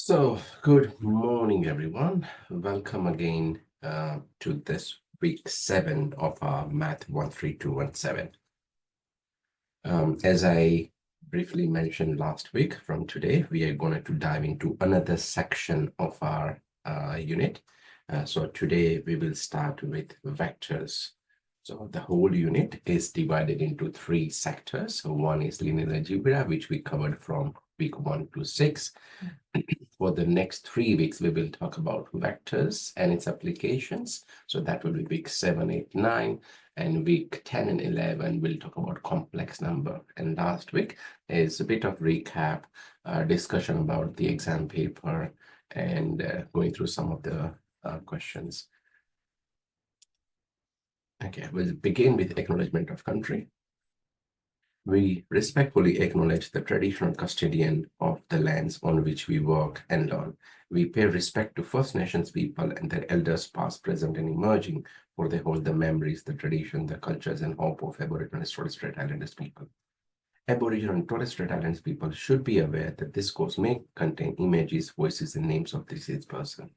So, good morning, everyone. Welcome again to this week 7 of our Math 13217. As I briefly mentioned last week, from today, we are going to dive into another section of our unit. So today we will start with vectors. So the whole unit is divided into 3 sectors. So one is linear algebra, which we covered from week 1 to 6. For the next 3 weeks, we will talk about vectors and its applications. So that will be week 7, 8, 9. And week 10 and 11, we'll talk about complex number. And last week is a bit of recap, discussion about the exam paper, and going through some of the questions. Okay, we'll begin with acknowledgement of country. We respectfully acknowledge the traditional custodian of the lands on which we work and learn. We pay respect to First Nations people and their elders past, present, and emerging, for they hold the memories, the tradition, the cultures, and hope of Aboriginal and Torres Strait Islanders people. Aboriginal and Torres Strait Islanders people should be aware that this course may contain images, voices, and names of deceased person.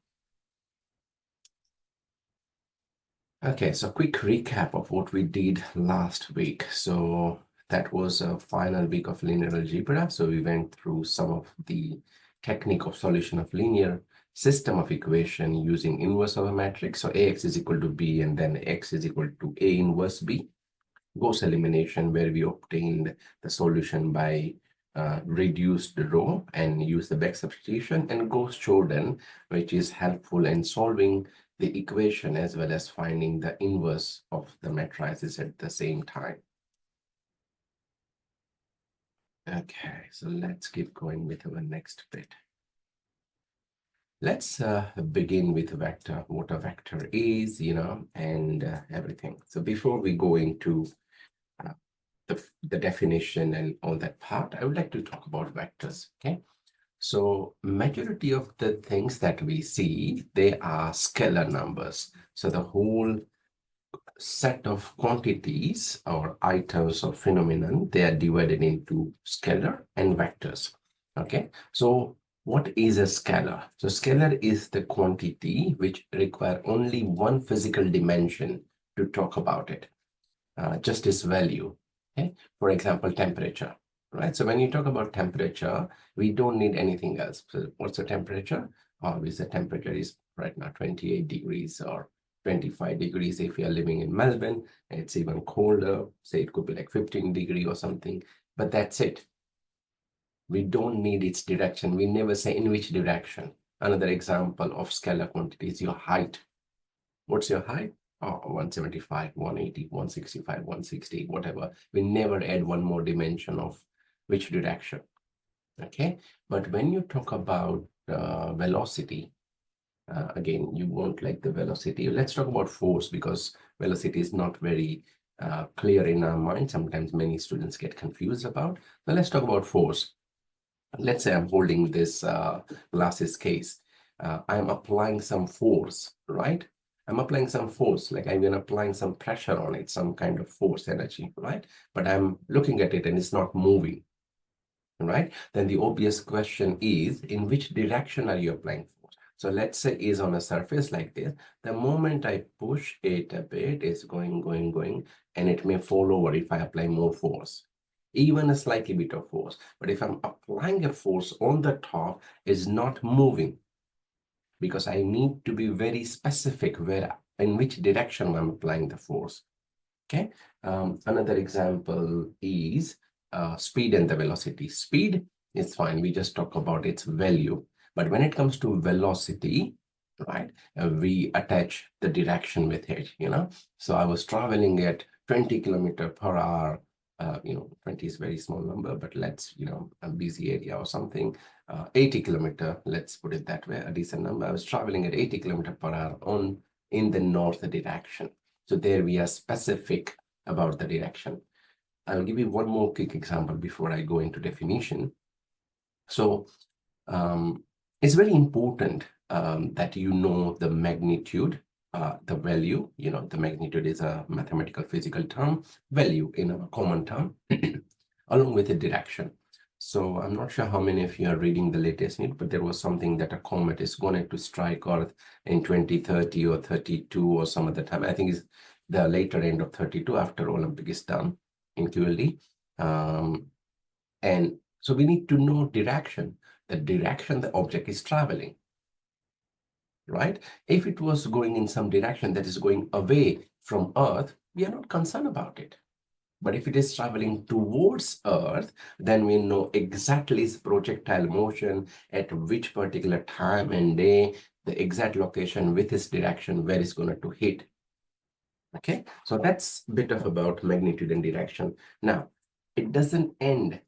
Okay, so quick recap of what we did last week. So that was a final week of linear algebra. So we went through some of the technique of solution of linear system of equation using inverse of a matrix. So AX is equal to B and then X is equal to A inverse B. Gauss elimination, where we obtained the solution by reduced row and use the back substitution, and Gauss-Jordan, which is helpful in solving the equation as well as finding the inverse of the matrices at the same time. Okay, so let's keep going with our next bit. Let's begin with vector, what a vector is, and everything. So before we go into the definition and all that part, I would like to talk about vectors, okay? So majority of the things that we see, they are scalar numbers. So the whole set of quantities or items or phenomenon, they are divided into scalar and vectors, okay? So what is a scalar? So scalar is the quantity which require only one physical dimension to talk about it, just its value, okay? For example, temperature. Right, so when you talk about temperature, we don't need anything else. So what's the temperature? Obviously, the temperature is right now 28 degrees or 25 degrees. If you are living in Melbourne, it's even colder. Say it could be like 15 degrees or something, but that's it. We don't need its direction. We never say in which direction. Another example of scalar quantity is your height. What's your height? 175, 180, 165, 160, whatever. We never add one more dimension of which direction, okay? But when you talk about velocity, again, you won't like the velocity. Let's talk about force, because velocity is not very clear in our mind. Sometimes many students get confused about. So let's talk about force. Let's say I'm holding this glasses case. I'm applying some force, right? I'm applying some force, like I'm applying some pressure on it, some kind of force energy, right? But I'm looking at it and it's not moving, right? Then the obvious question is, in which direction are you applying force? So let's say is on a surface like this. The moment I push it a bit, it's going, and it may fall over if I apply more force, even a slightly bit of force. But if I'm applying a force on the top, it's not moving, because I need to be very specific in which direction I'm applying the force, okay? Another example is speed and the velocity. Speed is fine, we just talk about its value. But when it comes to velocity, right, we attach the direction with it, So I was traveling at 20 kilometers per hour. 20 is a very small number, but let's, a busy area or something, 80 kilometers, let's put it that way, a decent number. I was traveling at 80 kilometers per hour in the north direction. So there we are specific about the direction. I'll give you one more quick example before I go into definition. So it's very important that you know the magnitude, the value. The magnitude is a mathematical physical term, value in a common term, along with the direction. So I'm not sure how many of you are reading the latest news, but there was something that a comet is going to strike Earth in 2030 or 32 or some other time. I think it's the later end of 32 after Olympic is done in QLD. And so we need to know direction, the direction the object is traveling, right? If it was going in some direction that is going away from Earth, we are not concerned about it. But if it is traveling towards Earth, then we know exactly its projectile motion at which particular time and day, the exact location with its direction, where it's going to hit. Okay, so that's a bit of about magnitude and direction. Now, it doesn't end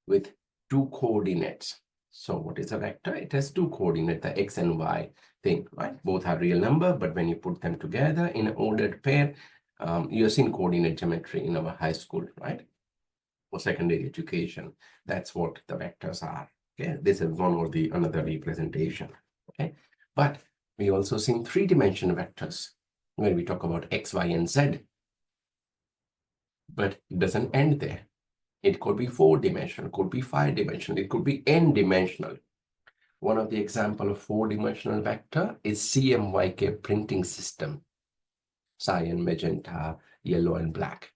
with two coordinates. So what is a vector? It has two coordinates, the x and y thing, right? Both are real number, but when you put them together in an ordered pair, you have seen coordinate geometry in our high school, right? Or secondary education. That's what the vectors are. Okay, this is one or the another representation. Okay, but we also seen three-dimensional vectors when we talk about x, y, and z. But it doesn't end there. It could be four-dimensional, could be five-dimensional, it could be n-dimensional. One of the example of four-dimensional vector is CMYK printing system. Cyan, magenta, yellow, and black.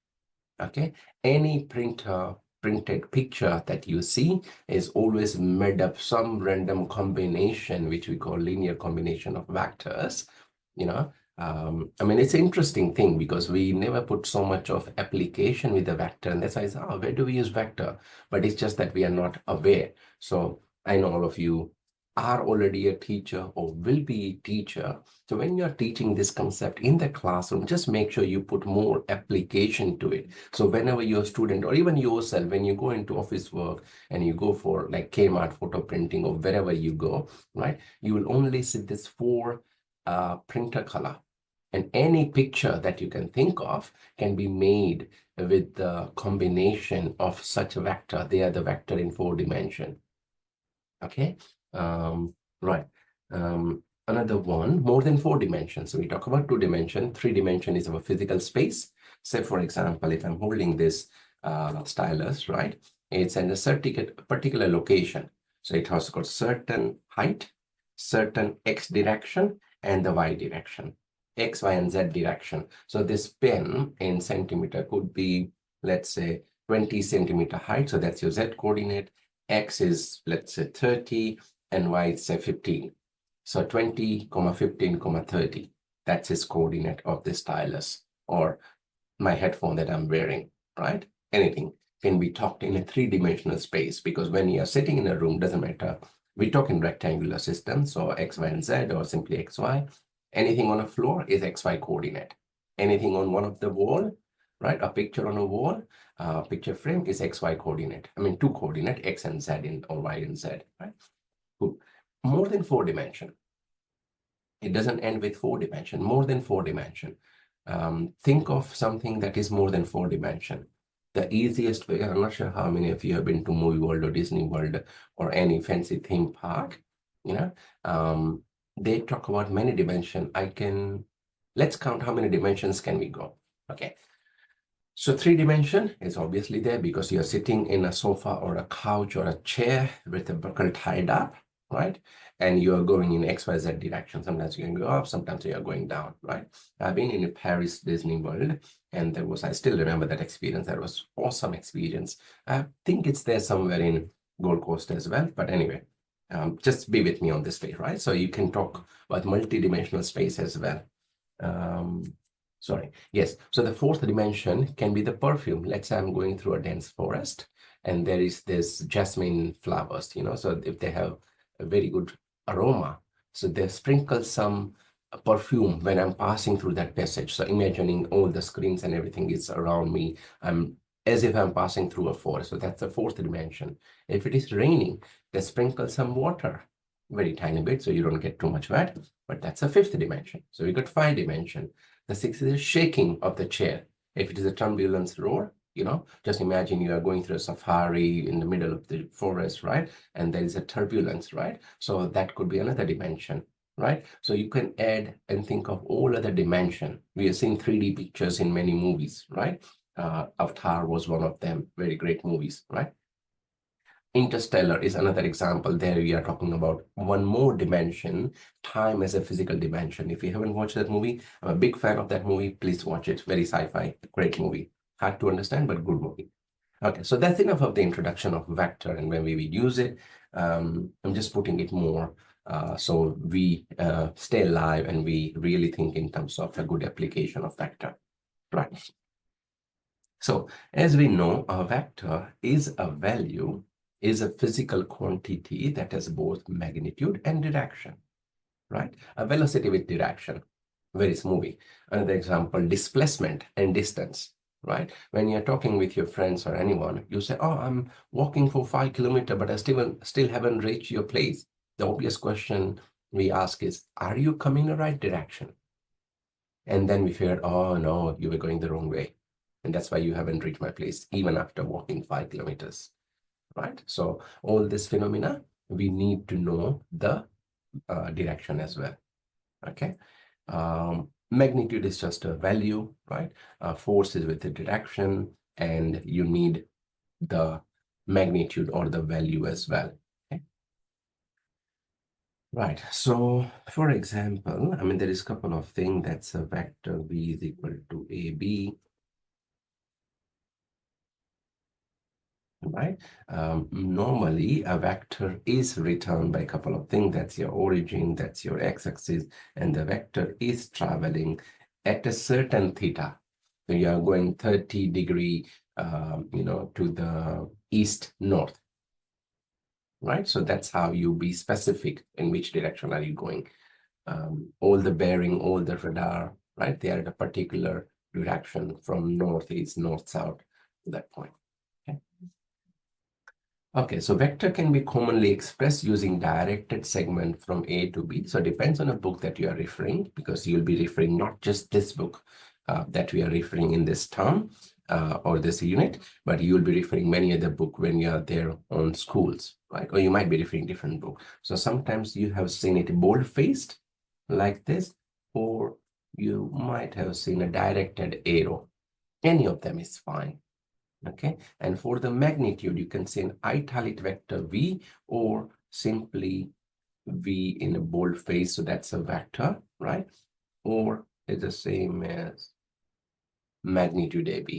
Okay, any printed picture that you see is always made up some random combination, which we call linear combination of vectors. You know, I mean, it's an interesting thing because we never put so much of application with the vector, and that's why it's, oh, where do we use vector? But it's just that we are not aware. So I know all of you are already a teacher or will be a teacher. So when you're teaching this concept in the classroom, just make sure you put more application to it. So whenever you're a student or even yourself, when you go into office work and you go for like Kmart photo printing or wherever you go, right, you will only see this four printer color. And any picture that you can think of can be made with the combination of such a vector. They are the vector in four dimension. Okay, right. Another one, more than four dimensions. So we talk about two dimension. Three dimension is our physical space. Say, for example, if I'm holding this stylus, right, it's in a certain particular location. So it has got certain height, certain x direction, and the y direction, x, y, and z direction. So this pen in centimeter could be, let's say, 20 centimeter height. So that's your z coordinate. X is, let's say, 30, and y is, say, 15. So 20, 15, 30. That's its coordinate of the stylus or my headphone that I'm wearing, right? Anything can be talked in a three-dimensional space because when you're sitting in a room, doesn't matter. We talk in rectangular systems, so x, y, and z, or simply x, y. Anything on a floor is x, y coordinate. Anything on one of the wall, right? A picture on a wall, picture frame is x, y coordinate. I mean, two coordinate, x and z in, or y and z, right? Cool. More than four dimension. It doesn't end with four dimension, more than four dimension. Think of something that is more than four dimension. The easiest way, I'm not sure how many of you have been to Movie World or Disney World or any fancy theme park, you know, they talk about many dimension. Let's count how many dimensions can we go. Okay. So three dimension is obviously there because you're sitting in a sofa or a couch or a chair with a buckle tied up, right? And you're going in XYZ direction. Sometimes you can go up, sometimes you're going down, right? I've been in Paris Disney World, and I still remember that experience. That was awesome experience. I think it's there somewhere in Gold Coast as well. But anyway, just be with me on this day, right? So you can talk about multi-dimensional space as well. Sorry. Yes. So the fourth dimension can be the perfume. Let's say I'm going through a dense forest and there is this jasmine flowers, so if they have a very good aroma, so they sprinkle some perfume when I'm passing through that passage. So imagining all the screens and everything is around me, I'm as if I'm passing through a forest. So that's the fourth dimension. If it is raining, they sprinkle some water, very tiny bit, so you don't get too much wet, but that's a fifth dimension. So we got five dimension. The sixth is the shaking of the chair. If it is a turbulence roar, just imagine you are going through a safari in the middle of the forest, right? And there is a turbulence, right? So that could be another dimension, right? So you can add and think of all other dimension. We have seen 3D pictures in many movies, right? Avatar was one of them, very great movies, right? Interstellar is another example. There we are talking about one more dimension, time as a physical dimension. If you haven't watched that movie, I'm a big fan of that movie. Please watch it. Very sci-fi, great movie. Hard to understand, but good movie. Okay, so that's enough of the introduction of vector and when we use it. I'm just putting it more so we stay alive and we really think in terms of a good application of vector, right? So as we know, a vector is a value, is a physical quantity that has both magnitude and direction, right? A velocity with direction, very smoothly. Another example, displacement and distance, right? When you're talking with your friends or anyone, you say, oh, I'm walking for 5 kilometers, but I still haven't reached your place. The obvious question we ask is, are you coming the right direction? And then we figured, oh no, you were going the wrong way. And that's why you haven't reached my place, even after walking 5 kilometers, right? So all this phenomena, we need to know the direction as well, okay? Magnitude is just a value, right? Force is with the direction, and you need the magnitude or the value as well. Okay? Right. So, for example, I mean, there is a couple of things. That's a vector v is equal to ab, right? Normally, a vector is written by a couple of things. That's your origin, that's your x-axis, and the vector is traveling at a certain theta. So you are going 30-degree, to the east-north, right? So that's how you be specific in which direction are you going. All the bearing, all the radar, right? They are at a particular direction from northeast, north-south to that point. Okay. Okay, so vector can be commonly expressed using directed segment from A to B. So it depends on a book that you are referring, because you'll be referring not just this book that we are referring in this term or this unit, but you'll be referring many other book when you are there on schools, right? Or you might be referring different book. So sometimes you have seen it bold-faced like this, or you might have seen a directed arrow. Any of them is fine. Okay, and for the magnitude, you can say an italic vector v, or simply v in a bold face, so that's a vector, right? Or it's the same as magnitude ab.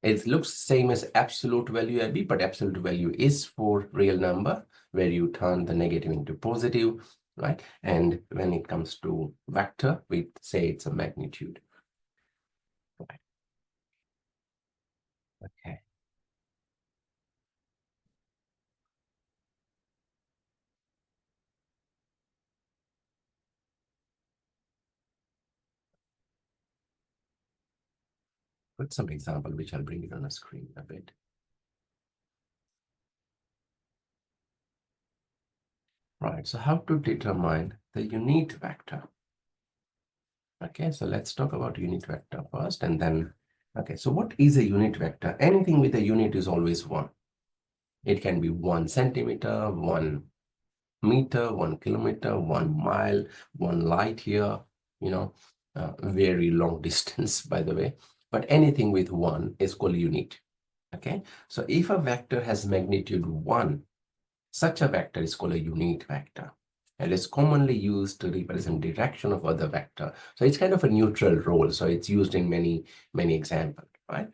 It looks same as absolute value ab, but absolute value is for real number, where you turn the negative into positive, right? And when it comes to vector, we say it's a magnitude. Right. Okay. Put some example, which I'll bring it on a screen a bit. Right, so how to determine the unit vector? Okay, so let's talk about unit vector first, and then, okay, so what is a unit vector? Anything with a unit is always one. It can be 1 centimeter, 1 meter, 1 kilometer, 1 mile, 1 light year, very long distance, by the way. But anything with 1 is called unit. Okay, so if a vector has magnitude 1, such a vector is called a unit vector, and is commonly used to represent direction of other vector. So it's kind of a neutral role. So it's used in many examples, right?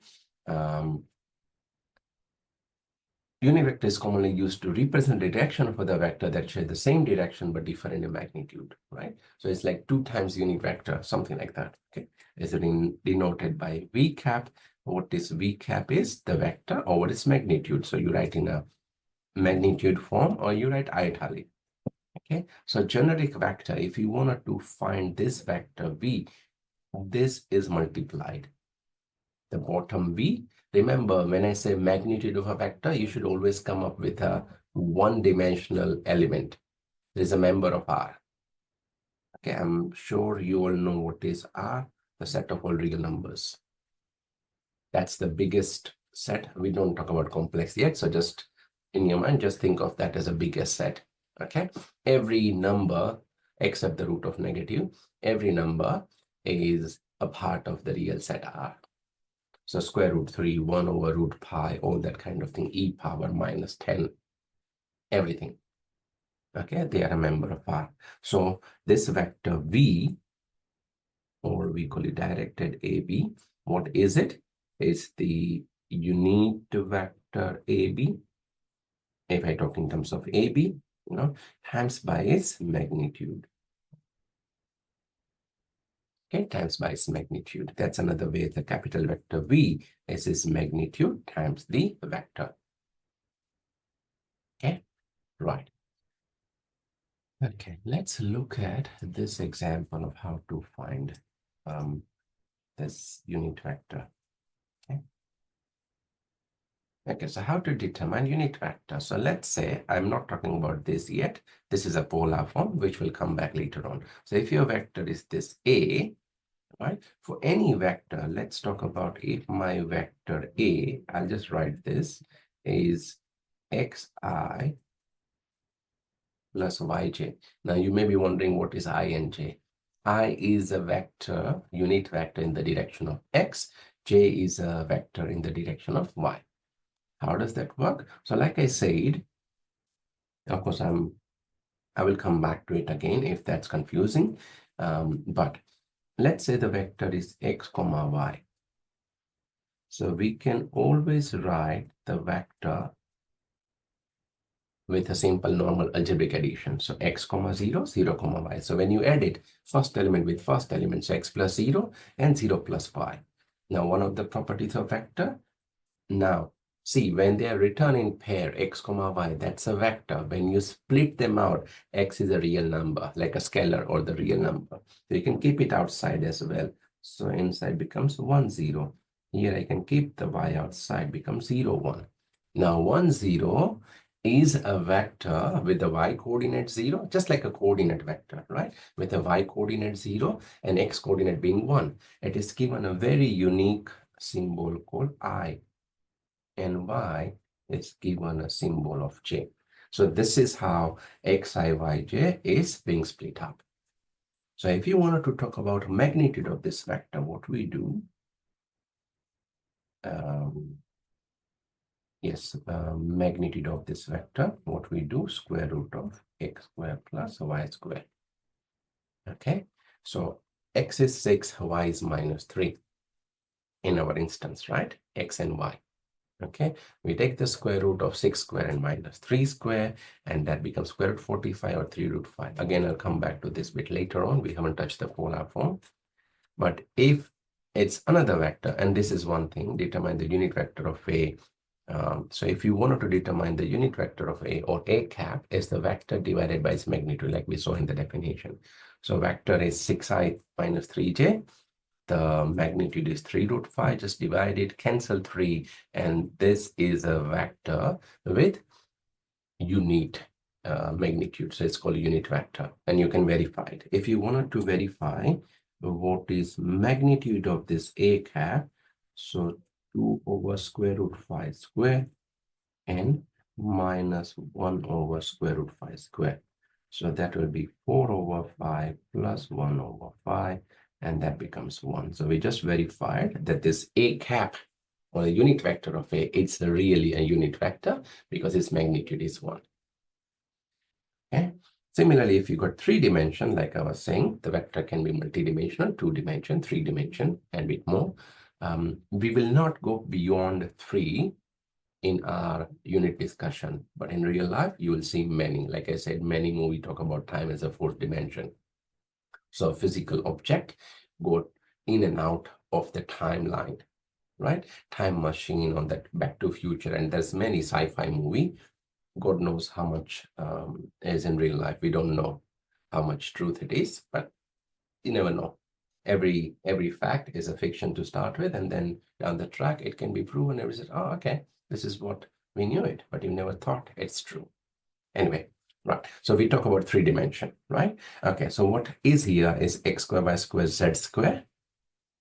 Unit vector is commonly used to represent the direction of other vector that share the same direction but different in magnitude, right? So it's like 2 times unit vector, something like that. Okay, is it denoted by v cap? What is v cap is the vector over its magnitude. So you write in a magnitude form, or you write italic. Okay, so generic vector, if you wanted to find this vector v, this is multiplied. The bottom v, remember when I say magnitude of a vector, you should always come up with a one-dimensional element. There is a member of R. Okay, I'm sure you all know what is R, the set of all real numbers. That's the biggest set. We don't talk about complex yet, so just in your mind, just think of that as a biggest set. Okay, every number except the root of negative, every number is a part of the real set R. So square root 3, 1 over root pi, all that kind of thing, e power minus 10, everything. Okay, they are a member of R. So this vector V, or we call it directed AB, what is it? It's the unit vector AB, if I talk in terms of AB, times by its magnitude. Okay, times by its magnitude. That's another way. The capital vector V is its magnitude times the vector. Okay, right. Okay, let's look at this example of how to find this unit vector. Okay. Okay, so how to determine unit vector? So let's say I'm not talking about this yet. This is a polar form, which will come back later on. So if your vector is this A, right? For any vector, let's talk about if my vector A, I'll just write this, is xi plus yj. Now you may be wondering what is I and j. I is a vector, unit vector in the direction of x. J is a vector in the direction of y. How does that work? So like I said, of course, I will come back to it again if that's confusing. But let's say the vector is x comma y. So we can always write the vector with a simple normal algebraic addition. So x comma 0, 0 comma y. So when you add it, first element with first element, so x plus 0 and 0 plus y. Now one of the properties of vector, now see, when they are written in pair, x comma y, that's a vector. When you split them out, x is a real number, like a scalar or the real number. So you can keep it outside as well. So inside becomes 1, 0. Here I can keep the y outside, becomes 0, 1. Now 1, 0 is a vector with the y coordinate 0, just like a coordinate vector, right? With a y coordinate 0 and x coordinate being 1. It is given a very unique symbol called I, and y is given a symbol of j. So this is how xi, is being split up. So if you wanted to talk about magnitude of this vector, what we do, magnitude of this vector, what we do, square root of x square plus y square. Okay, so x is 6, y is minus 3 in our instance, right? X and y. Okay, we take the square root of 6 square and minus 3 square, and that becomes square root 45 or 3 root 5. Again, I'll come back to this bit later on. We haven't touched the polar form. But if it's another vector, and this is one thing, determine the unit vector of A. So if you wanted to determine the unit vector of A, or A cap is the vector divided by its magnitude, like we saw in the definition. So vector is 6i minus 3j. The magnitude is 3 root 5, just divide it, cancel 3, and this is a vector with unit magnitude. So it's called a unit vector, and you can verify it. If you wanted to verify what is magnitude of this A cap, so 2 over square root 5 square and minus 1 over square root 5 square. So that will be 4 over 5 plus 1 over 5, and that becomes 1. So we just verified that this A cap, or the unit vector of A, it's really a unit vector because its magnitude is 1. Okay. Similarly, if you got 3 dimension, like I was saying, the vector can be multi-dimensional, 2 dimension, 3 dimension, and bit more. We will not go beyond 3 in our unit discussion, but in real life, you will see many. Like I said, many movie talk about time as a 4th dimension. So a physical object go in and out of the timeline, right? Time machine on that Back to Future, and there's many sci-fi movie. God knows how much is in real life. We don't know how much truth it is, but you never know. Every fact is a fiction to start with, and then down the track it can be proven. Everybody says, oh, okay, this is what we knew it, but you never thought it's true. Anyway, right. So we talk about 3 dimension, right? Okay, so what is here is x square y square z square,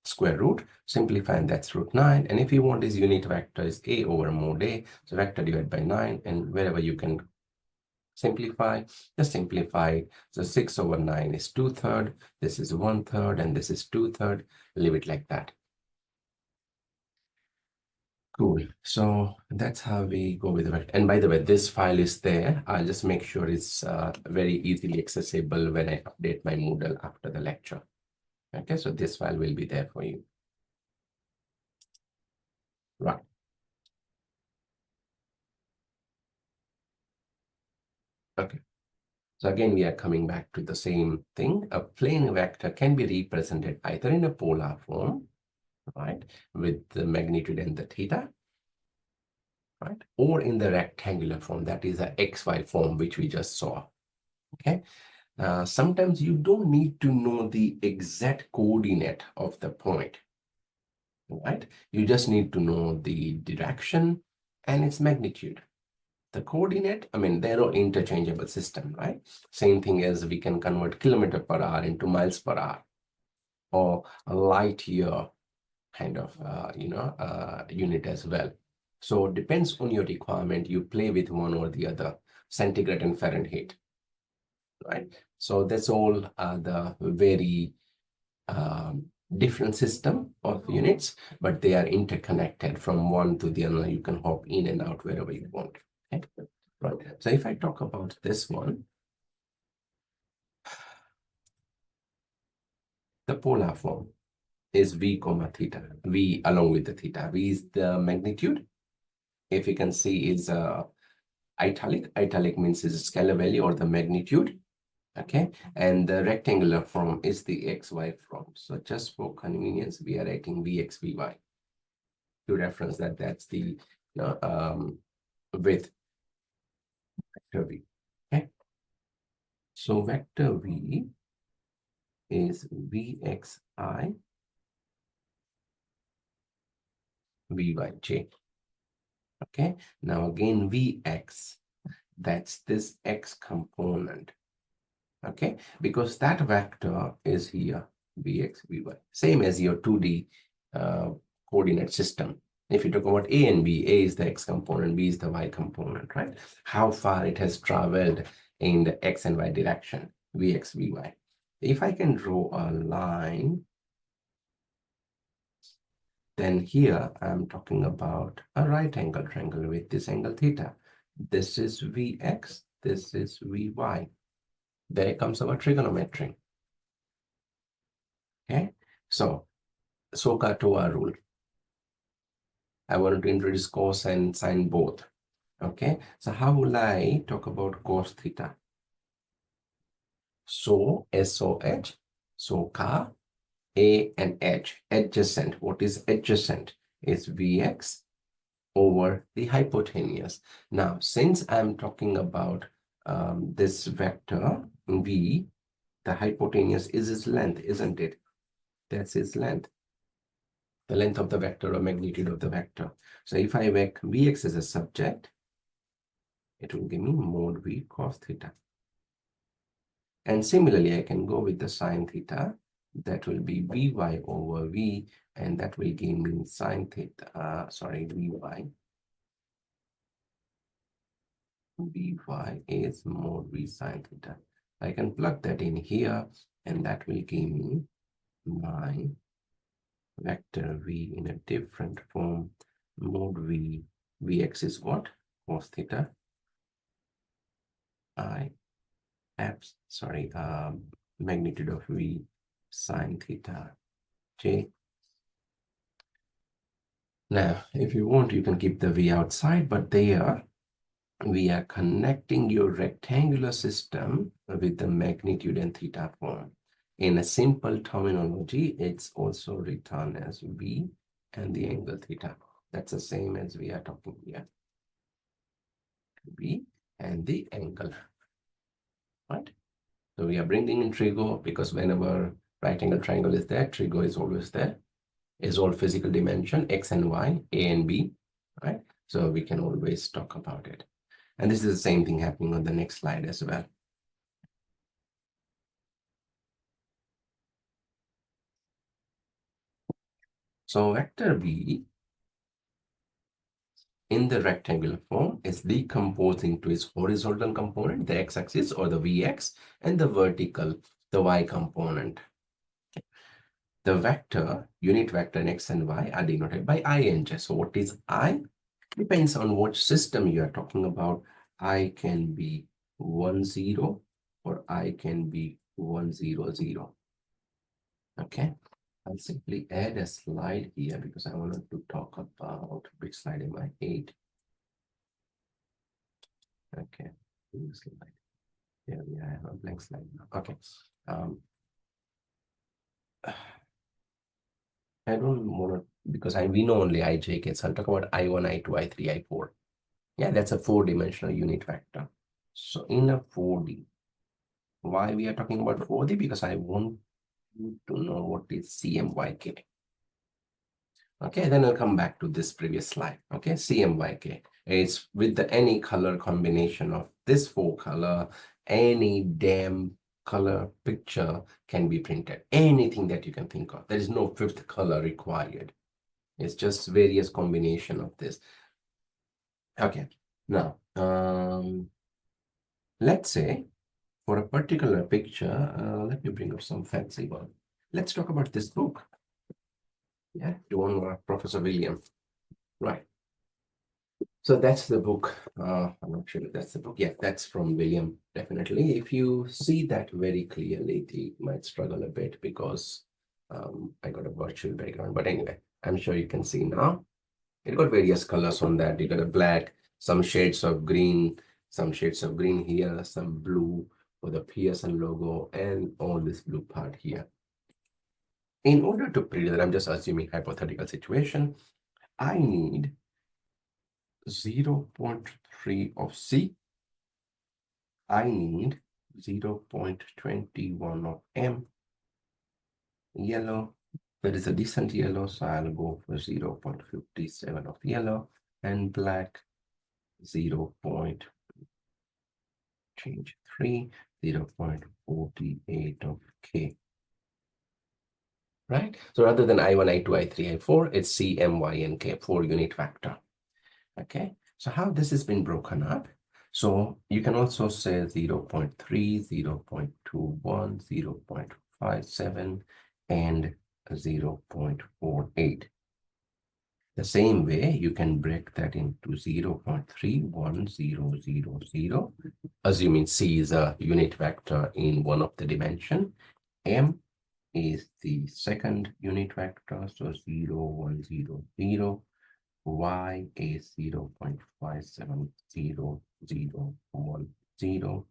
square root, simplify, and that's root 9. And if you want this unit vector is a over mod a, so vector divided by 9, and wherever you can simplify, just simplify it. So 6 over 9 is 2/3, this is 1/3, and this is 2/3. Leave it like that. Cool. So that's how we go with the vector. And by the way, this file is there. I'll just make sure it's very easily accessible when I update my Moodle after the lecture. Okay, so this file will be there for you. Right. Okay. So again, we are coming back to the same thing. A plane vector can be represented either in a polar form, right, with the magnitude and the theta, right, or in the rectangular form, that is a XY form, which we just saw. Okay. Sometimes you don't need to know the exact coordinate of the point, right? You just need to know the direction and its magnitude. The coordinate, I mean, they're all interchangeable system, right? Same thing as we can convert kilometer per hour into miles per hour or a light year kind of, unit as well. So it depends on your requirement. You play with one or the other, centigrade and Fahrenheit, right? So that's all the very different system of units, but they are interconnected from one to the other. You can hop in and out wherever you want. Okay? Right. So if I talk about this one, the polar form is v comma theta. V along with the theta. V is the magnitude. If you can see, is italic. Italic means is a scalar value or the magnitude. Okay, and the rectangular form is the xy form. So just for convenience, we are writing vx vy to reference that. That's the width vector v. Okay, so vector v is vxi vyj. Okay, now again vx, that's this x component. Okay, because that vector is here, vx vy, same as your 2D coordinate system. If you talk about a and b, a is the x component, b is the y component, right? How far it has traveled in the x and y direction, vx vy. If I can draw a line, then here I'm talking about a right angle triangle with this angle theta. This is vx, this is vy. There comes our trigonometry. Okay, so SOHCAHTOA rule. I wanted to introduce cos and sine both. Okay, so how will I talk about cos theta? So SOH, SOHCAH, A and H, adjacent. What is adjacent? Is Vx over the hypotenuse. Now, since I'm talking about this vector V, the hypotenuse is its length, isn't it? That's its length. The length of the vector or magnitude of the vector. So if I make Vx as a subject, it will give me mod V cos theta. And similarly, I can go with the sine theta. That will be Vy over V, and that will give me sine theta, Vy. Vy is mod V sine theta. I can plug that in here, and that will give me my vector V in a different form. Mod V, Vx is what? Cos theta. Magnitude of V sine theta j. Now, if you want, you can keep the V outside, but there we are connecting your rectangular system with the magnitude and theta form. In a simple terminology, it's also written as V and the angle theta. That's the same as we are talking here. V and the angle, right? So we are bringing in trigo because whenever right angle triangle is there, trigo is always there. Is all physical dimension, x and y, a and b, right? So we can always talk about it. And this is the same thing happening on the next slide as well. So vector b in the rectangular form is decomposed into its horizontal component, the x-axis or the vx, and the vertical, the y component. the vector, unit vector in x and y are denoted by I and j. So what is I? Depends on what system you are talking about. I can be 1, 0, or I can be 1, 0, 0. Okay, I'll simply add a slide here because I wanted to talk about which slide am I? 8. Okay, slide. Here we have a blank slide now. Okay. I don't want to, because we know only ijk, so I'll talk about I1, I2, I3, I4. Yeah, that's a 4-dimensional unit vector. So in a 4D, why we are talking about 4D? Because I want you to know what is CMYK. Okay, then I'll come back to this previous slide. Okay, CMYK. It's with any color combination of this 4 color, any damn color picture can be printed. Anything that you can think of. There is no 5th color required. It's just various combination of this. Okay, now let's say for a particular picture, let me bring up some fancy one. Let's talk about this book. Yeah, to Professor William. Right. So that's the book. I'm not sure if that's the book. Yeah, that's from William, definitely. If you see that very clearly, you might struggle a bit because I got a virtual background. But anyway, I'm sure you can see now. It got various colors on that. You got a black, some shades of green here, some blue for the Pearson logo, and all this blue part here. In order to print that, I'm just assuming hypothetical situation, I need 0.3 of C. I need 0.21 of M. Yellow, there is a decent yellow, so I'll go for 0.57 of yellow, and black 0.3, 0.48 of K. Right? So rather than I1, I2, I3, I4, it's C, M, Y, and K, 4-unit vector. Okay, so how this has been broken up? So you can also say 0.3, 0.21, 0.57, and 0.48. The same way, you can break that into 0.31000, assuming C is a unit vector in one of the dimension. M is the second unit vector, so 0100. Y is 0.570010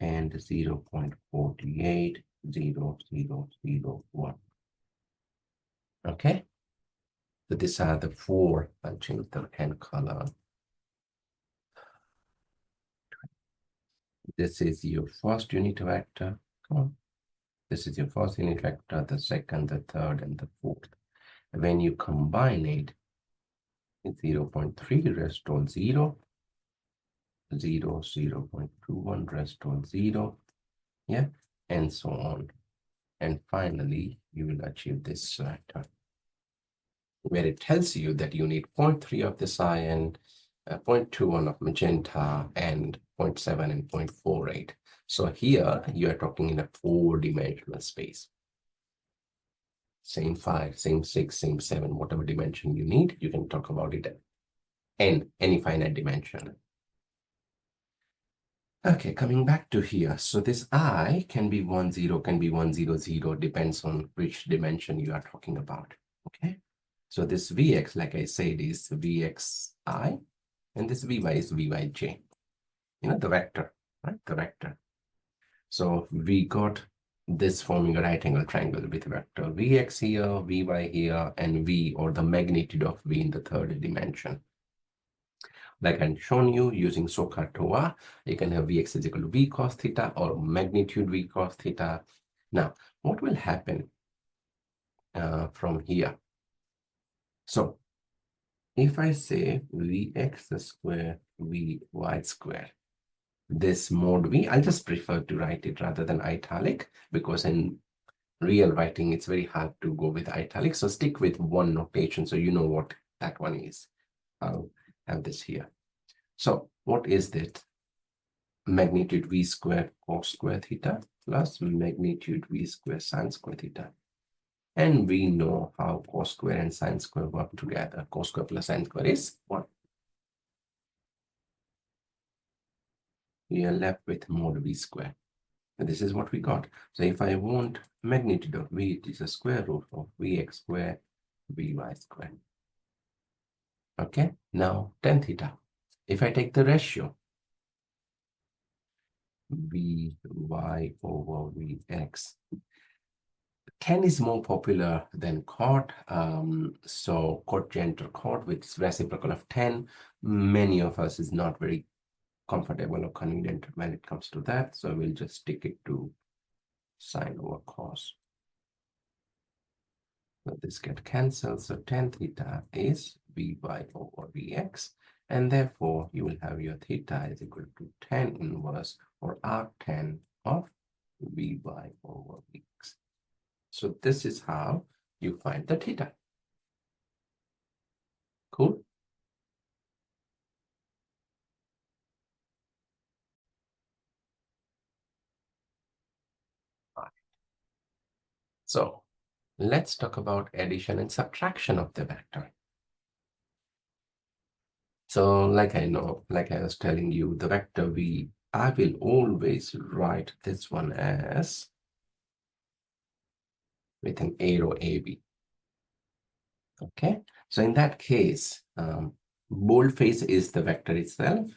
and 0.480001. Okay, so these are the 4. I'll change the pen color. This is your first unit vector. Come on. This is your first unit vector, the second, the third, and the 4th. When you combine it, 0.3 rest all 0, 0.21 rest all 0, yeah, and so on. And finally, you will achieve this vector, where it tells you that you need 0.3 of the cyan, 0.21 of magenta, and 0.7 and 0.48. So here you are talking in a 4-dimensional space. Same 5, same 6, same 7, whatever dimension you need, you can talk about it in any finite dimension. Okay, coming back to here. So this I can be 1, 0, can be 1, 0, 0, depends on which dimension you are talking about. Okay, so this Vx, like I said, is Vxi, and this Vy is Vyj. You know, the vector, right? The vector. So we got this forming a right angle triangle with vector Vx here, Vy here, and V, or the magnitude of V in the 3rd dimension. Like I've shown you using SOHCAHTOA, you can have Vx is equal to V cos theta or magnitude V cos theta. Now, what will happen from here? So if I say Vx square Vy square, this mod V, I'll just prefer to write it rather than italic, because in real writing, it's very hard to go with italic. So stick with one notation so you know what that one is. I'll have this here. So what is that? Magnitude V squared cos square theta plus magnitude V square sin square theta. And we know how cos square and sine square work together. Cos square plus sine square is 1. We are left with mod v square. And this is what we got. So if I want magnitude of v, it is a square root of vx square vy square. Okay, now tan theta. If I take the ratio, vy over vx, tan is more popular than cot. So cotangent or cot, which is reciprocal of tan, many of us is not very comfortable or convenient when it comes to that. So we'll just stick it to sine over cos. So this get cancelled. So tan theta is vy over vx. And therefore, you will have your theta is equal to tan inverse or arctan of vy over vx. So this is how you find the theta. Cool? So let's talk about addition and subtraction of the vector. So like I was telling you, the vector v, I will always write this one as with an arrow AB. Okay, so in that case, boldface is the vector itself.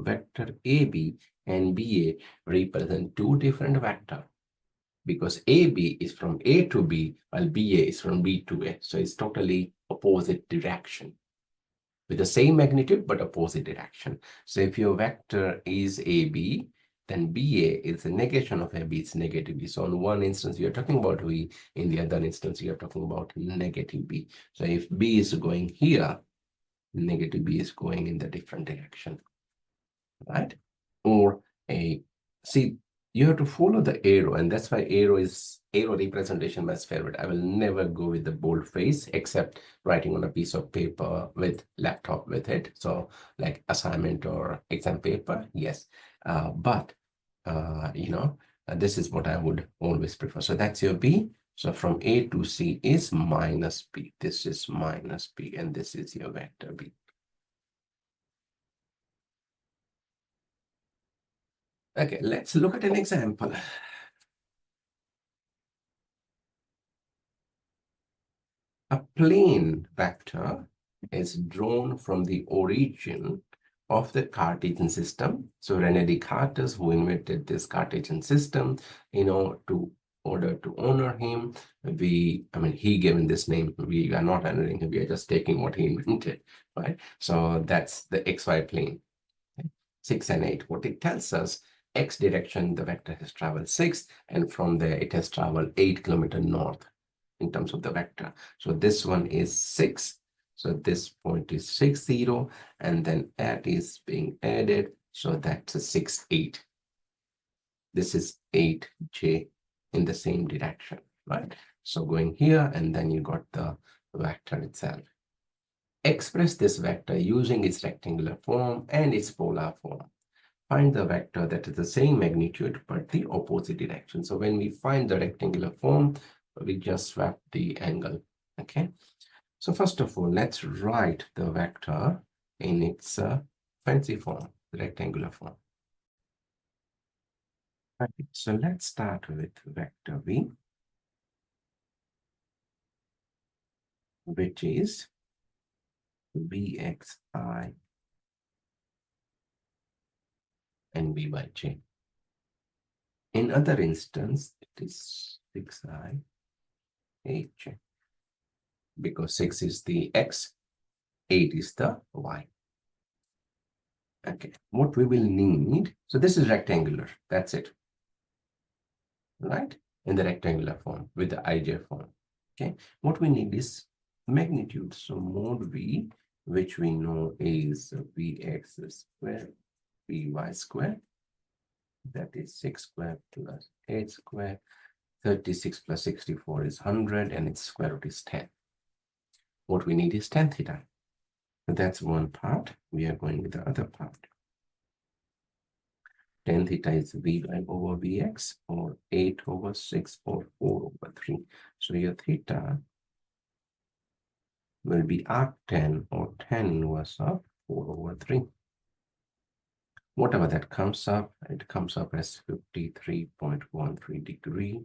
Vector AB and BA represent two different vectors because AB is from A to B while BA is from B to A. So it's totally opposite direction with the same magnitude but opposite direction. So if your vector is AB, then BA is a negation of AB, it's negative B. So in one instance, you're talking about V, in the other instance, you're talking about negative B. So if B is going here, negative B is going in the different direction, right? Or see, you have to follow the arrow, and that's why arrow representation my favorite. I will never go with the bold face except writing on a piece of paper with laptop with it. So like assignment or exam paper, yes. But this is what I would always prefer. So that's your B. So from A to C is minus B. This is minus B, and this is your vector B. Okay, let's look at an example. A plane vector is drawn from the origin of the Cartesian system. So René Descartes, who invented this Cartesian system, to order to honor him, he given this name. We are not honoring him. We are just taking what he invented, right? So that's the XY plane, 6 and 8. What it tells us, X direction, the vector has traveled 6, and from there it has traveled 8 kilometers north in terms of the vector. So this one is 6. So this point is 6, 0, and then that is being added. So that's a 6, 8. This is 8j in the same direction, right? So going here, and then you got the vector itself. Express this vector using its rectangular form and its polar form. Find the vector that is the same magnitude but the opposite direction. So when we find the rectangular form, we just swap the angle. Okay, so first of all, let's write the vector in its fancy form, the rectangular form. Right. So let's start with vector v, which is vxi and vyj. In other instance, it is 6i, 8j, because 6 is the x, 8 is the y. Okay, what we will need, so this is rectangular, that's it, right? In the rectangular form with the ij form. Okay, what we need is magnitude. So mod v, which we know is vx square, vy square, that is 6 square plus 8 square, 36 plus 64 is 100, and its square root is 10. What we need is tan theta. So that's one part. We are going with the other part. tan theta is v1 over vx, or 8 over 6, or 4 over 3. So your theta will be arctan, or tan inverse of 4 over 3. Whatever that comes up, it comes up as 53.13 degree.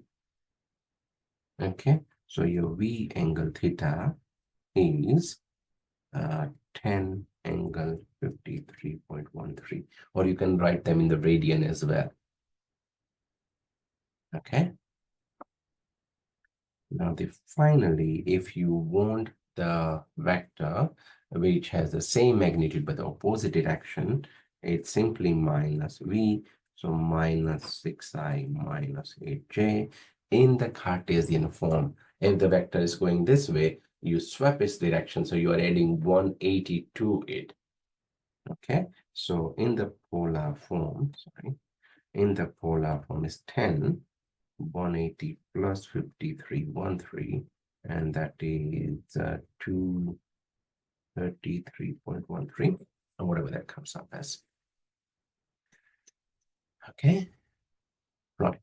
Okay, so your V angle theta is 10 angle 53.13, or you can write them in the radian as well. Okay. Now, finally, if you want the vector which has the same magnitude but the opposite direction, it's simply minus V. So minus 6i minus 8j in the Cartesian form. If the vector is going this way, you swap its direction. So you are adding 180 to it. Okay. So in the polar form, in the polar form is 10. 180 plus 53.13, and that is 233.13, or whatever that comes up as. Okay, right.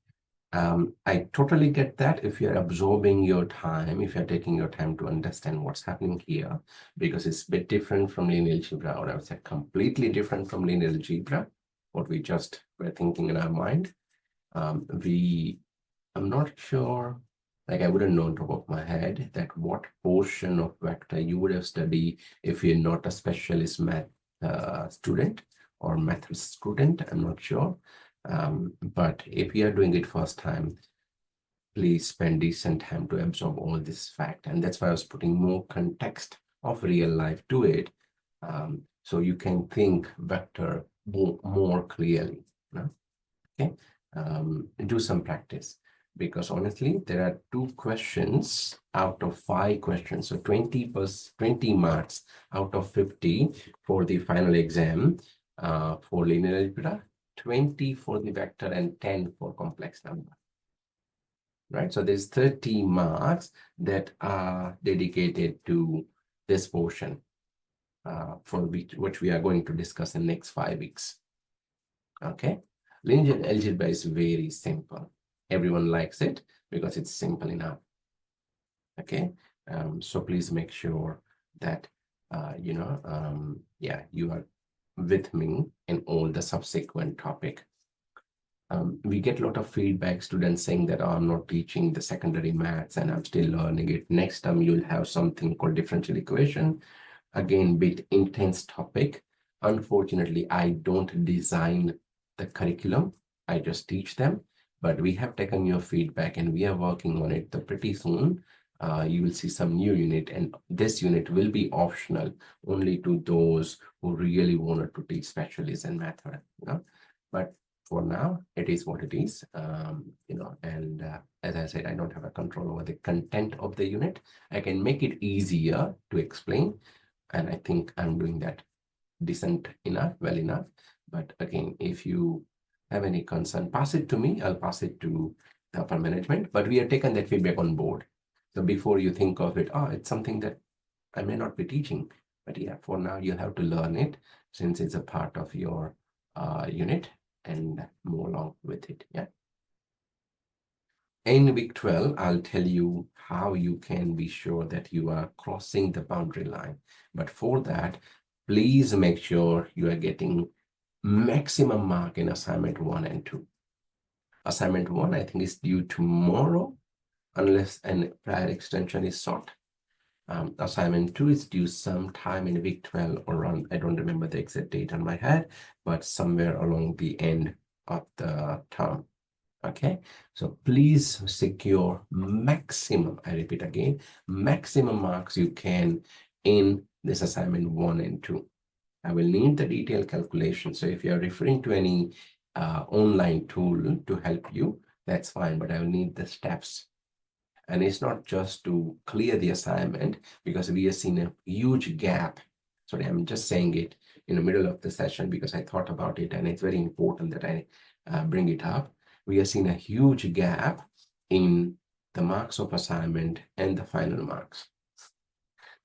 I totally get that if you're absorbing your time, if you're taking your time to understand what's happening here, because it's a bit different from linear algebra, or I would say completely different from linear algebra, what we just were thinking in our mind. I'm not sure, like I wouldn't know on top of my head that what portion of vector you would have studied if you're not a specialist math student or math student. I'm not sure. But if you are doing it first time, please spend decent time to absorb all this fact. And that's why I was putting more context of real life to it. So you can think vector more clearly. No? Okay. Do some practice. Because honestly, there are 2 questions out of 5 questions. So 20 marks out of 50 for the final exam for linear algebra, 20 for the vector, and 10 for complex number. Right? So there's 30 marks that are dedicated to this portion for which we are going to discuss in the next 5 weeks. Okay? Linear algebra is very simple. Everyone likes it because it's simple enough. Okay, so please make sure that you are with me in all the subsequent topic. We get a lot of feedback, students saying that, oh, I'm not teaching the secondary maths and I'm still learning it. Next time you'll have something called differential equation. Again, bit intense topic. Unfortunately, I don't design the curriculum. I just teach them. But we have taken your feedback and we are working on it. So pretty soon, you will see some new unit, and this unit will be optional only to those who really wanted to teach specialists in math. But for now, it is what it is. And as I said, I don't have a control over the content of the unit. I can make it easier to explain, and I think I'm doing that decent enough, well enough. But again, if you have any concern, pass it to me. I'll pass it to the upper management. But we have taken that feedback on board. So before you think of it, it's something that I may not be teaching. But yeah, for now, you have to learn it since it's a part of your unit and move along with it. Yeah. In week 12, I'll tell you how you can be sure that you are crossing the boundary line. But for that, please make sure you are getting maximum mark in assignment 1 and 2. Assignment 1, I think, is due tomorrow, unless a prior extension is sought. Assignment 2 is due sometime in week 12 or around, I don't remember the exact date on my head, but somewhere along the end of the term. Okay, so please secure maximum, I repeat again, maximum marks you can in this assignment 1 and 2. I will need the detailed calculation. So if you're referring to any online tool to help you, that's fine, but I will need the steps. And it's not just to clear the assignment, because we have seen a huge gap. Sorry, I'm just saying it in the middle of the session because I thought about it and it's very important that I bring it up. We have seen a huge gap in the marks of assignment and the final marks.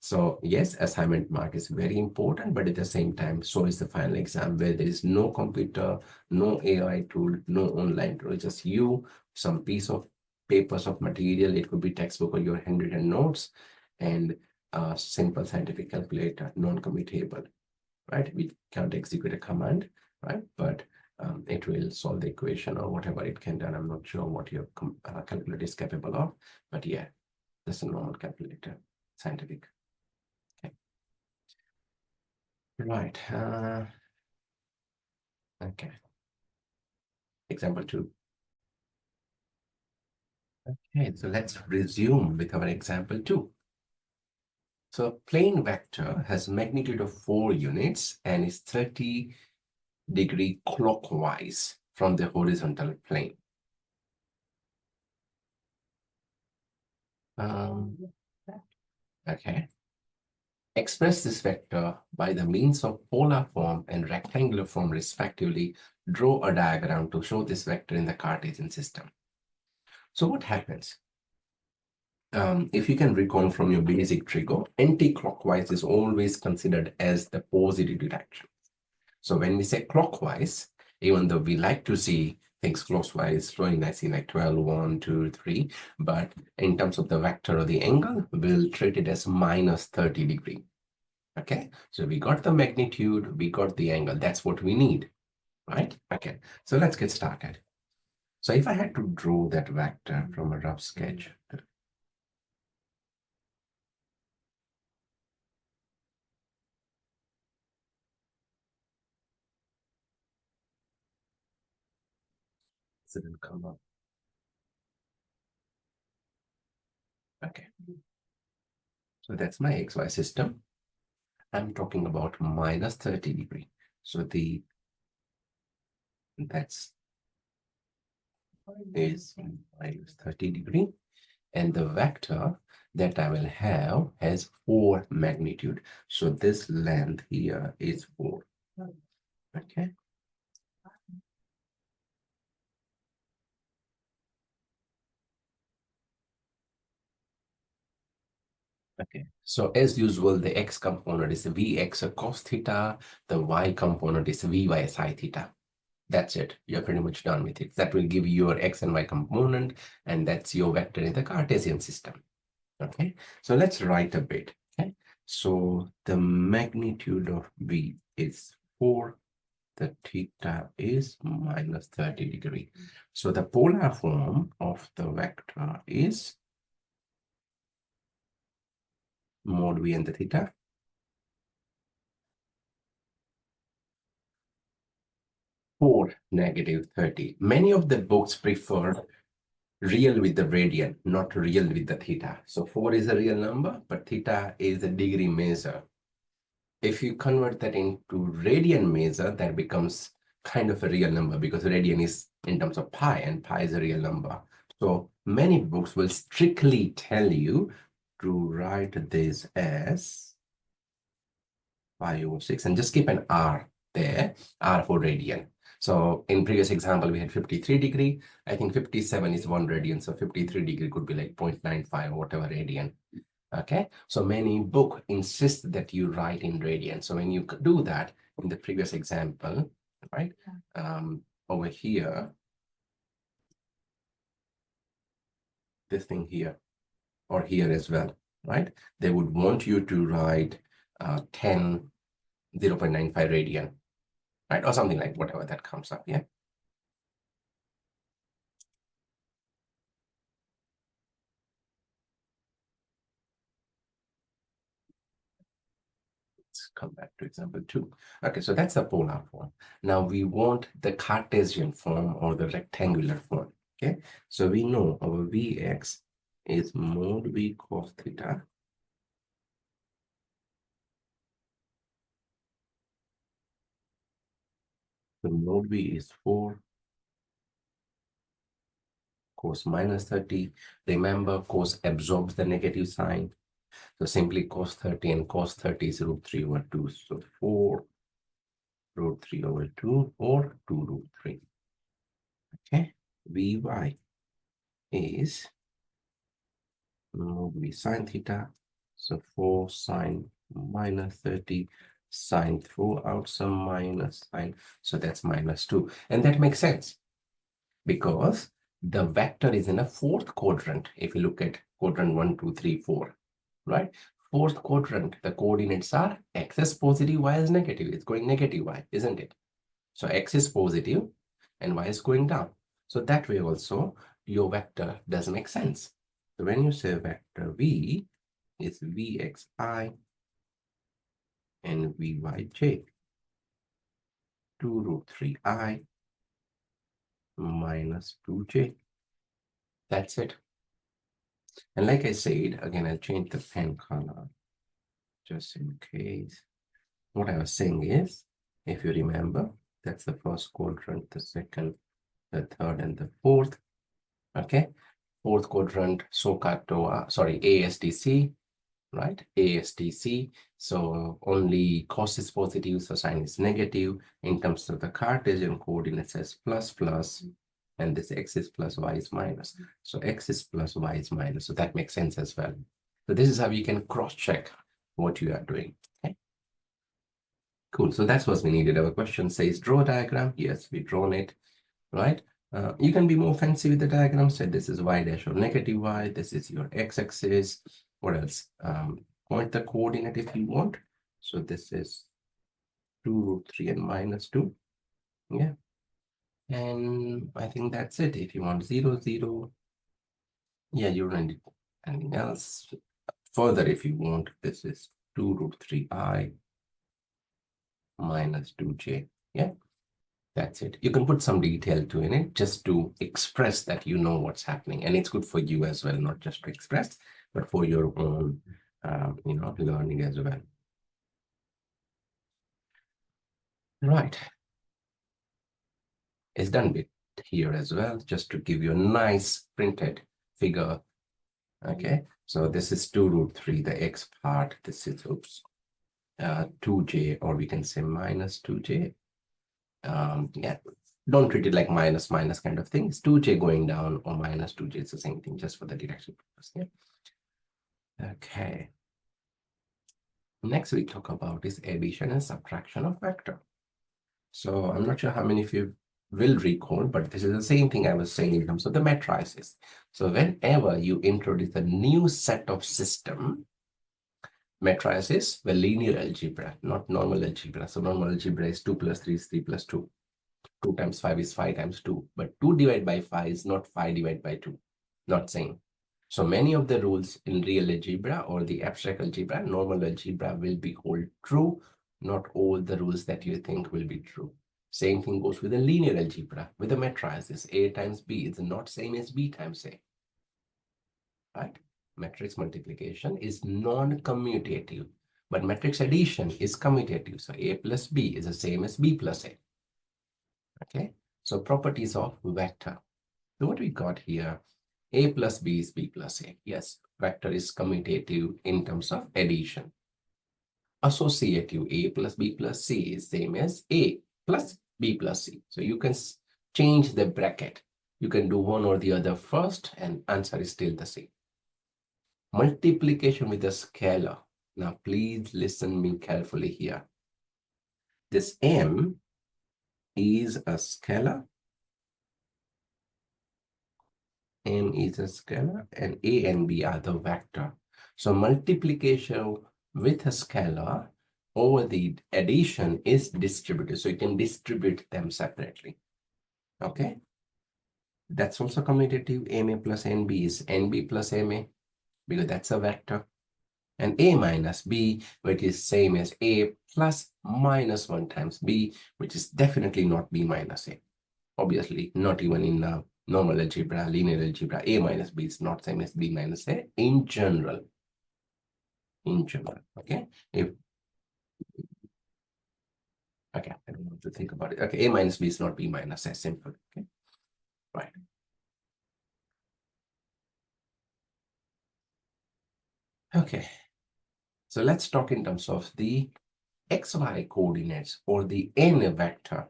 So yes, assignment mark is very important, but at the same time, so is the final exam where there is no computer, no AI tool, no online tool, just you, some piece of papers of material. It could be textbook or your handwritten notes, and a simple scientific calculator, non-commutable, right? We can't execute a command, right? But it will solve the equation or whatever it can do. I'm not sure what your calculator is capable of, but yeah, that's a normal calculator, scientific. Okay. Right. Okay. Example 2. Okay, so let's resume with our example 2. So a plane vector has magnitude of 4 units and is 30° clockwise from the horizontal plane. Okay. Express this vector by the means of polar form and rectangular form respectively. Draw a diagram to show this vector in the Cartesian system. So what happens? If you can recall from your basic trigo, anti-clockwise is always considered as the positive direction. So when we say clockwise, even though we like to see things clockwise, flowing nicely like 12, 1, 2, 3, but in terms of the vector or the angle, we'll treat it as minus 30°. Okay, so we got the magnitude, we got the angle. That's what we need, right? Okay, so let's get started. So if I had to draw that vector from a rough sketch, it didn't come up. Okay, so that's my XY system. I'm talking about minus 30°. So that's is minus 30°. And the vector that I will have has 4 magnitude. So this length here is 4. Okay. Okay. So as usual, the x component is Vx cos theta, the y component is Vy psi theta. That's it. You're pretty much done with it. That will give you your x and y component, and that's your vector in the Cartesian system. Okay, so let's write a bit. Okay, so the magnitude of V is 4, the theta is minus 30°. So the polar form of the vector is mod V and the theta. 4, negative 30. Many of the books prefer real with the radian, not real with the theta. So 4 is a real number, but theta is a degree measure. If you convert that into radian measure, that becomes kind of a real number because radian is in terms of pi and pi is a real number. So many books will strictly tell you to write this as pi over 6 and just keep an R there, R for radian. So in previous example, we had 53°. I think 57 is 1 radian. So 53° could be like 0.95 or whatever radian. Okay, so many book insist that you write in radian. So when you do that in the previous example, right, over here, this thing here, or here as well, right, they would want you to write 10, 0.95 radian, right, or something like whatever that comes up, yeah. Let's come back to example 2. Okay, so that's the polar form. Now we want the Cartesian form or the rectangular form. Okay, so we know our Vx is mod V cos theta. The mod V is 4 cos minus 30. Remember, cos absorbs the negative sign. So simply cos 30 and cos 30 is root 3 over 2. So 4 root 3 over 2 or 2 root 3. Okay, Vy is mod V sine theta So 4 sine minus 30, sine throw out some minus sign. So that's -2. And that makes sense because the vector is in a fourth quadrant. If you look at quadrant 1, 2, 3, 4, right? Fourth quadrant, the coordinates are x is positive, y is negative. It's going negative y, isn't it? So x is positive and y is going down. So that way also your vector does make sense. So when you say vector v is vxi and vyj, 2 root 3i minus 2j. That's it. And like I said, again, I'll change the pen color just in case. What I was saying is, if you remember, that's the first quadrant, the second, the third, and the fourth. Okay, fourth quadrant, SOHCAHTOA, sorry, ASDC, right? ASDC. So only cos is positive, so sine is negative. In terms of the Cartesian coordinates as plus plus, and this x is plus, y is minus. So x is plus, y is minus. So that makes sense as well. So this is how you can cross-check what you are doing. Okay. Cool. So that's what we needed. Our question says draw a diagram. Yes, we've drawn it, right? You can be more fancy with the diagram. Say this is y dash or negative y. This is your x-axis. What else? Point the coordinate if you want. So this is 2 root 3 and -2. Yeah. And I think that's it. If you want 0, 0, yeah, you don't need anything else. Further, if you want, this is 2 root 3i minus 2j. Yeah, that's it. You can put some detail to in it just to express that you know what's happening. And it's good for you as well, not just to express, but for your own, learning as well. Right. It's done with here as well, just to give you a nice printed figure. Okay, so this is 2 root 3, the x part. This is, 2j, or we can say minus 2j. Yeah, don't treat it like minus minus kind of thing. It's 2j going down or minus 2j. It's the same thing, just for the direction purpose. Yeah. Okay. Next we talk about is addition and subtraction of vector. So I'm not sure how many of you will recall, but this is the same thing I was saying in terms of the matrices. So whenever you introduce a new set of system, matrices were linear algebra, not normal algebra. So normal algebra is 2 plus 3 is 3 plus 2. 2 times 5 is 5 times 2. But 2 divided by 5 is not 5 divided by 2. Not same. So many of the rules in real algebra or the abstract algebra, normal algebra will be hold true. Not all the rules that you think will be true. Same thing goes with the linear algebra. With the matrices, A times B is not same as B times A. Right? Matrix multiplication is non-commutative, but matrix addition is commutative. So A plus B is the same as B plus A. Okay, so properties of vector. So what we got here, A plus B is B plus A. Yes, vector is commutative in terms of addition. Associative, A plus B plus C is same as A plus B plus C. So you can change the bracket. You can do one or the other first and answer is still the same. Multiplication with a scalar. Now please listen me carefully here. This M is a scalar. M is a scalar and A and B are the vector. So multiplication with a scalar over the addition is distributed. So you can distribute them separately. Okay. That's also commutative. MA plus NB is NB plus MA because that's a vector. And A minus B, which is same as A plus minus 1 times B, which is definitely not B minus A. Obviously, not even in normal algebra, linear algebra, A minus B is not same as B minus A in general. In general, okay? Okay, I don't want to think about it. Okay, A minus B is not B minus A, simple, okay? Right. Okay, so let's talk in terms of the xy coordinates or the n vector,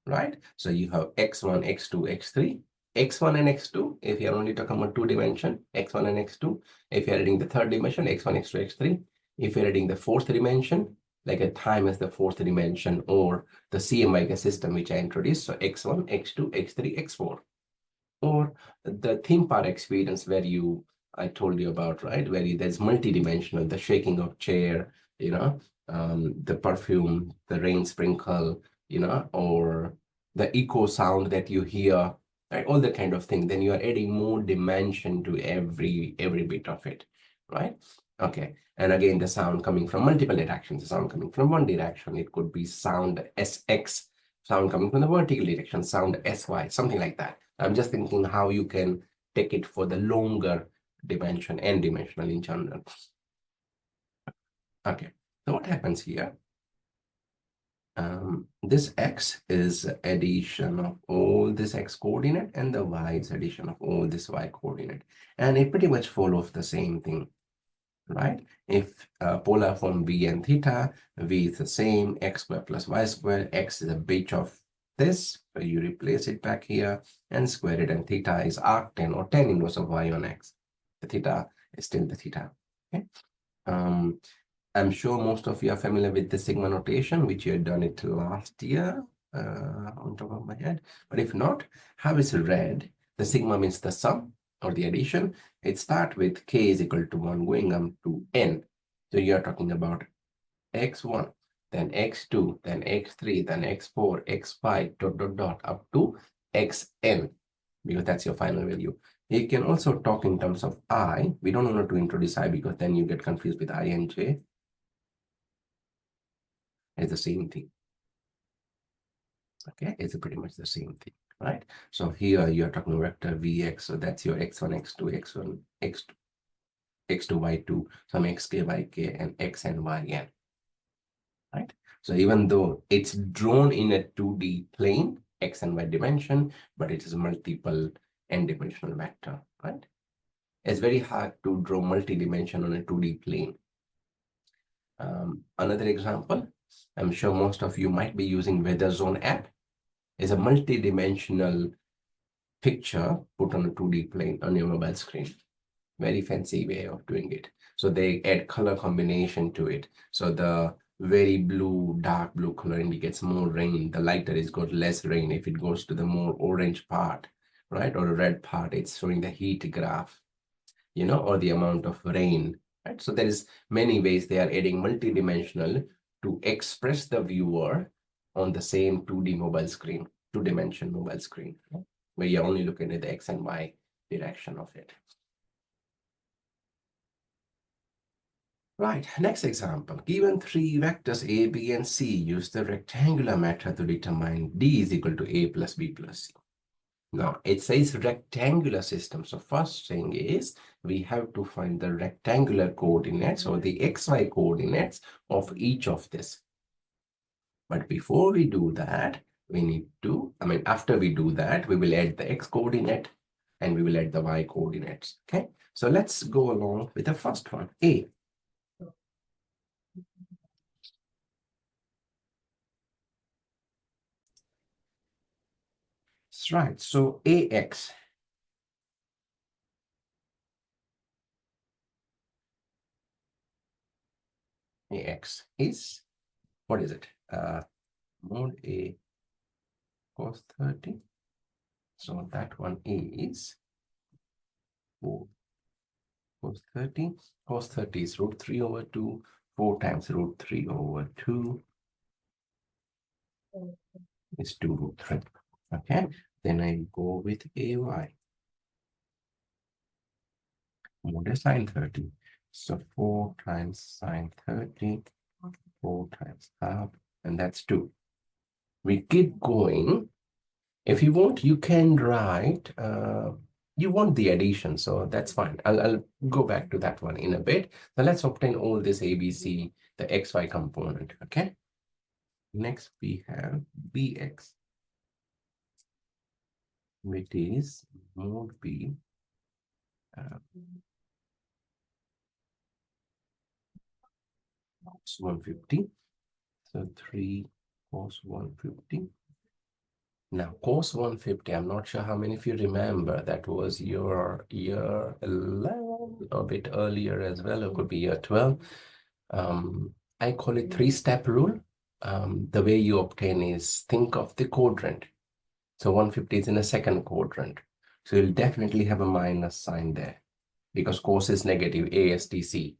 right? So you have x1, x2, x3. x1 and x2, if you're only talking about two dimension, x1 and x2. If you're adding the third dimension, x1, x2, x3. If you're adding the fourth dimension, like a time as the fourth dimension, or the CMYK system which I introduced, so x1, x2, x3, x4. Or the theme park experience where I told you about, right? Where there's multi-dimensional, the shaking of chair, the perfume, the rain sprinkle, or the echo sound that you hear, right? All that kind of thing. Then you are adding more dimension to every bit of it, right? Okay. And again, the sound coming from multiple directions, the sound coming from one direction. It could be sound SX, sound coming from the vertical direction, sound SY, something like that. I'm just thinking how you can take it for the longer dimension, n-dimensional in general. Okay, so what happens here? This x is addition of all this x coordinate, and the y is addition of all this y coordinate. And it pretty much follows the same thing, right? If polar form v and theta, v is the same, x squared plus y squared, x is a bit of this, so you replace it back here and square it, and theta is arctan or tan inverse of y on x. The theta is still the theta. Okay. I'm sure most of you are familiar with the sigma notation, which you had done it last year on top of my head. But if not, how is it read? The sigma means the sum or the addition. It starts with k is equal to 1 going up to n. So you are talking about x1, then x2, then x3, then x4, x5, dot, dot, dot, up to xn, because that's your final value. You can also talk in terms of I. We don't want to introduce I because then you get confused with I and j. It's the same thing. Okay, it's pretty much the same thing, right? So here you're talking vector Vx, so that's your x1, x2, x1, x2, x2, y2, some xk, yk, and x and yn, right? So even though it's drawn in a 2D plane, x and y dimension, but it is multiple n-dimensional vector, right? It's very hard to draw multi-dimension on a 2D plane. Another example, I'm sure most of you might be using Weather Zone app. Is a multi-dimensional picture put on a 2D plane on your mobile screen. Very fancy way of doing it. So they add color combination to it. So the very blue, dark blue color indicates more rain. The lighter is got less rain. If it goes to the more orange part, right, or a red part, it's showing the heat graph, or the amount of rain, right? So there is many ways they are adding multi-dimensional to express the viewer on the same 2D mobile screen, two-dimension mobile screen, where you're only looking at the x and y direction of it. Right, next example. Given three vectors A, B, and C, use the rectangular method to determine D is equal to A plus B plus C. Now, it says rectangular system. So first thing is we have to find the rectangular coordinates or the xy coordinates of each of this. But before we do that, we need to, after we do that, we will add the x coordinate and we will add the y coordinates. Okay, so let's go along with the first one, A. That's right. So AX is, what is it? Mod A cos 30. So that one is 4 cos 30. Cos 30 is root 3 over 2. 4 times root 3 over 2 is 2 root 3. Okay. Then I go with AY. Mod A sine 30. So 4 times sine 30. 4 times half. And that's 2. We keep going. If you want, you can write, you want the addition, so that's fine. I'll go back to that one in a bit. So let's obtain all this ABC, the XY component, okay? Next, we have BX, which is mod B cos 150. So 3 cos 150 Now, cos 150, I'm not sure how many of you remember, that was your year 11, a bit earlier as well, it could be year 12. I call it three-step rule. The way you obtain is think of the quadrant. So 150 is in a second quadrant. So you'll definitely have a minus sign there because cos is negative, ASTC,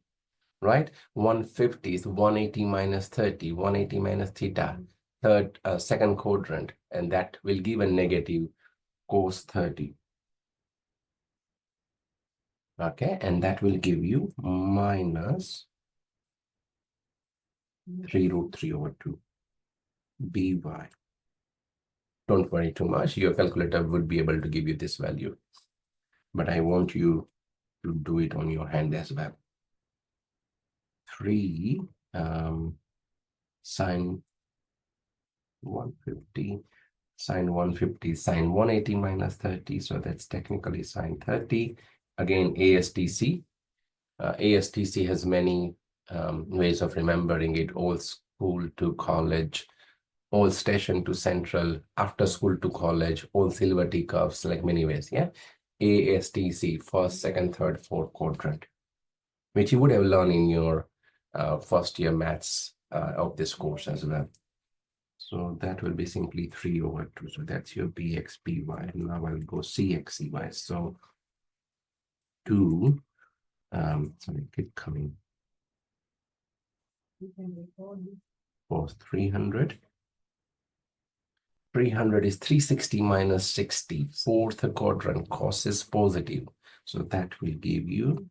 right? 150 is 180 minus 30, 180 minus theta, second quadrant, and that will give a negative cos 30. Okay, and that will give you minus 3 root 3 over 2 by. Don't worry too much. Your calculator would be able to give you this value. But I want you to do it on your hand as well. 3 sine 150, sine 150, sine 180 minus 30. So that's technically sine 30. Again, ASTC. ASTC has many ways of remembering it. Old school to college, old station to central, after school to college, old silver teacups, like many ways. Yeah. ASTC, first, second, third, fourth quadrant, which you would have learned in your first year maths of this course as well. So that will be simply 3 over 2. So that's your bx by. Now I'll go cx by. So 2, sorry, keep coming. For 300. 300 is 360 minus 60. Fourth quadrant, cos is positive. So that will give you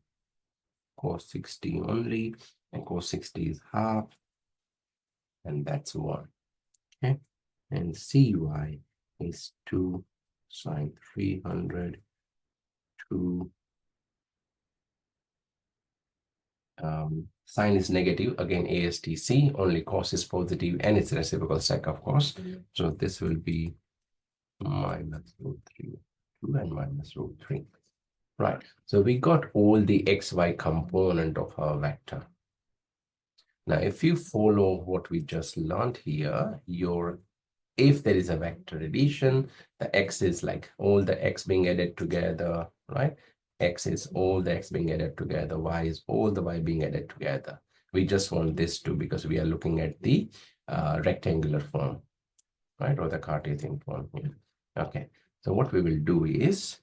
cos 60 only. And cos 60 is half. And that's 1. Okay. And cy is 2 sine 300 2. Sine is negative, again ASTC, only cos is positive, and it's reciprocal sec, of course. So this will be minus root 3, 2 and minus root 3. Right, so we got all the xy component of our vector. Now, if you follow what we just learned here, if there is a vector addition, the x is like all the x being added together, right? X is all the x being added together, y is all the y being added together. We just want this to, because we are looking at the rectangular form, right? Or the Cartesian form here. Okay, so what we will do is,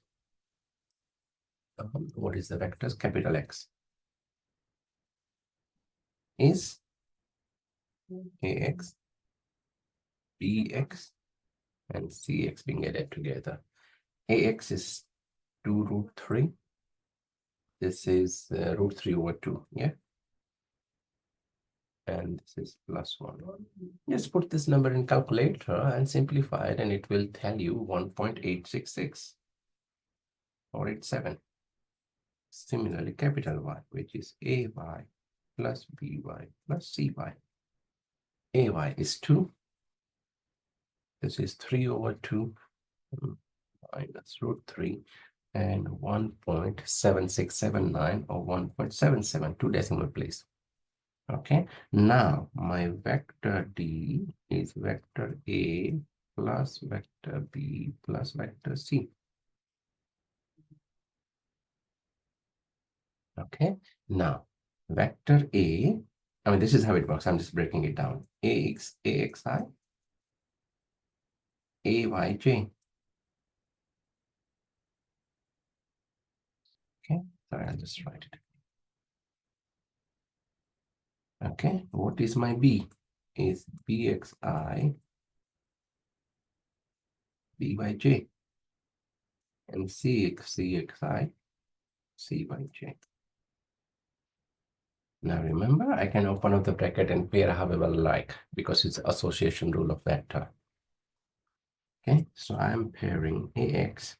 what is the vectors? Capital X is ax, bx, and cx being added together. Ax is 2 root 3. This is root 3 over 2, yeah? And this is plus 1. Just put this number in calculator and simplify it, and it will tell you 1.866 or 87. Similarly, capital Y, which is ay plus by plus cy. Ay is 2. This is 3 over 2 minus root 3. And 1.7679 or 1.77, 2 decimal place. Okay, now my vector D is vector A plus vector B plus vector C. Okay, now vector A, I mean, this is how it works. I'm just breaking it down. AX, AXI, AYJ. Okay, sorry, I'll just write it. Okay, what is my B? Is BXI, BYJ, and CXI, CYJ. Now remember, I can open up the bracket and pair however I like because it's association rule of vector. Okay, so I'm pairing AX,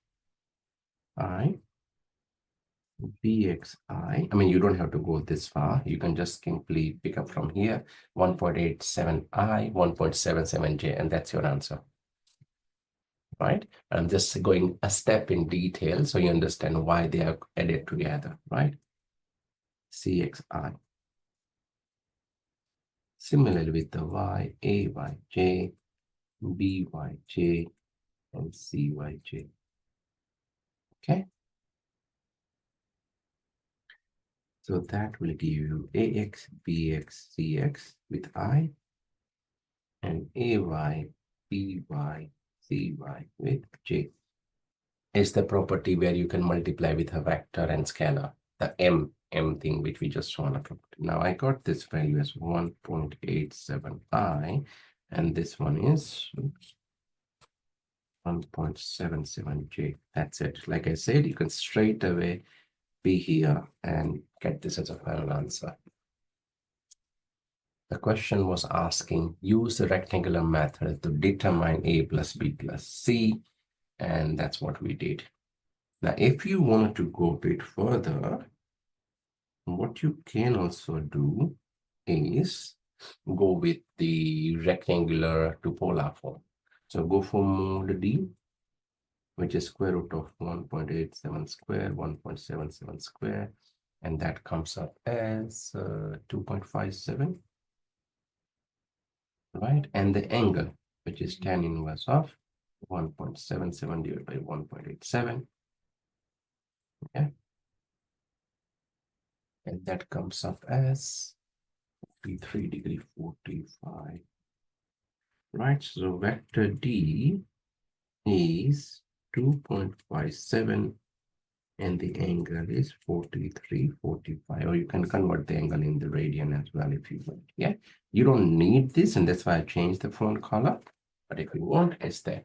I, BXI. I mean, you don't have to go this far. You can just simply pick up from here, 1.87I, 1.77J, and that's your answer. Right? I'm just going a step in detail so you understand why they are added together, right? CXI. Similarly with the Y, AYJ, BYJ, and Cyj. Okay. So that will give you Ax, Bx, Cx with I, and Ay, By, Cy with J. Is the property where you can multiply with a vector and scalar, the m thing which we just saw on a property. Now I got this value as 1.87i, and this one is 1.77j. That's it. Like I said, you can straight away be here and get this as a final answer. The question was asking, use the rectangular method to determine a plus b plus c, and that's what we did. Now, if you wanted to go a bit further, what you can also do is go with the rectangular to polar form. So go for mod d, which is square root of 1.87 square, 1.77 square, and that comes up as 2.57, right? And the angle, which is tan inverse of 1.77 divided by 1.87, okay? And that comes up as 43 degree 45, right? So vector D is 2.57 and the angle is 43.45, or you can convert the angle in the radian as well if you want. Yeah, you don't need this, and that's why I changed the font color, but if you want, it's there.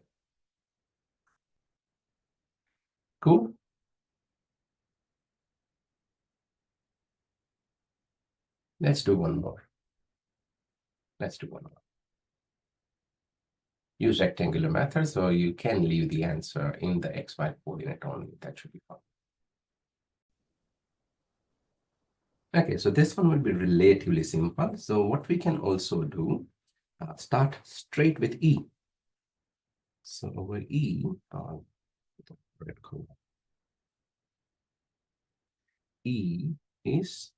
Cool. Let's do one more. Use rectangular method, so you can leave the answer in the xy coordinate only. That should be fine. Okay, so this one will be relatively simple. So what we can also do, start straight with E. So over E, red color. E is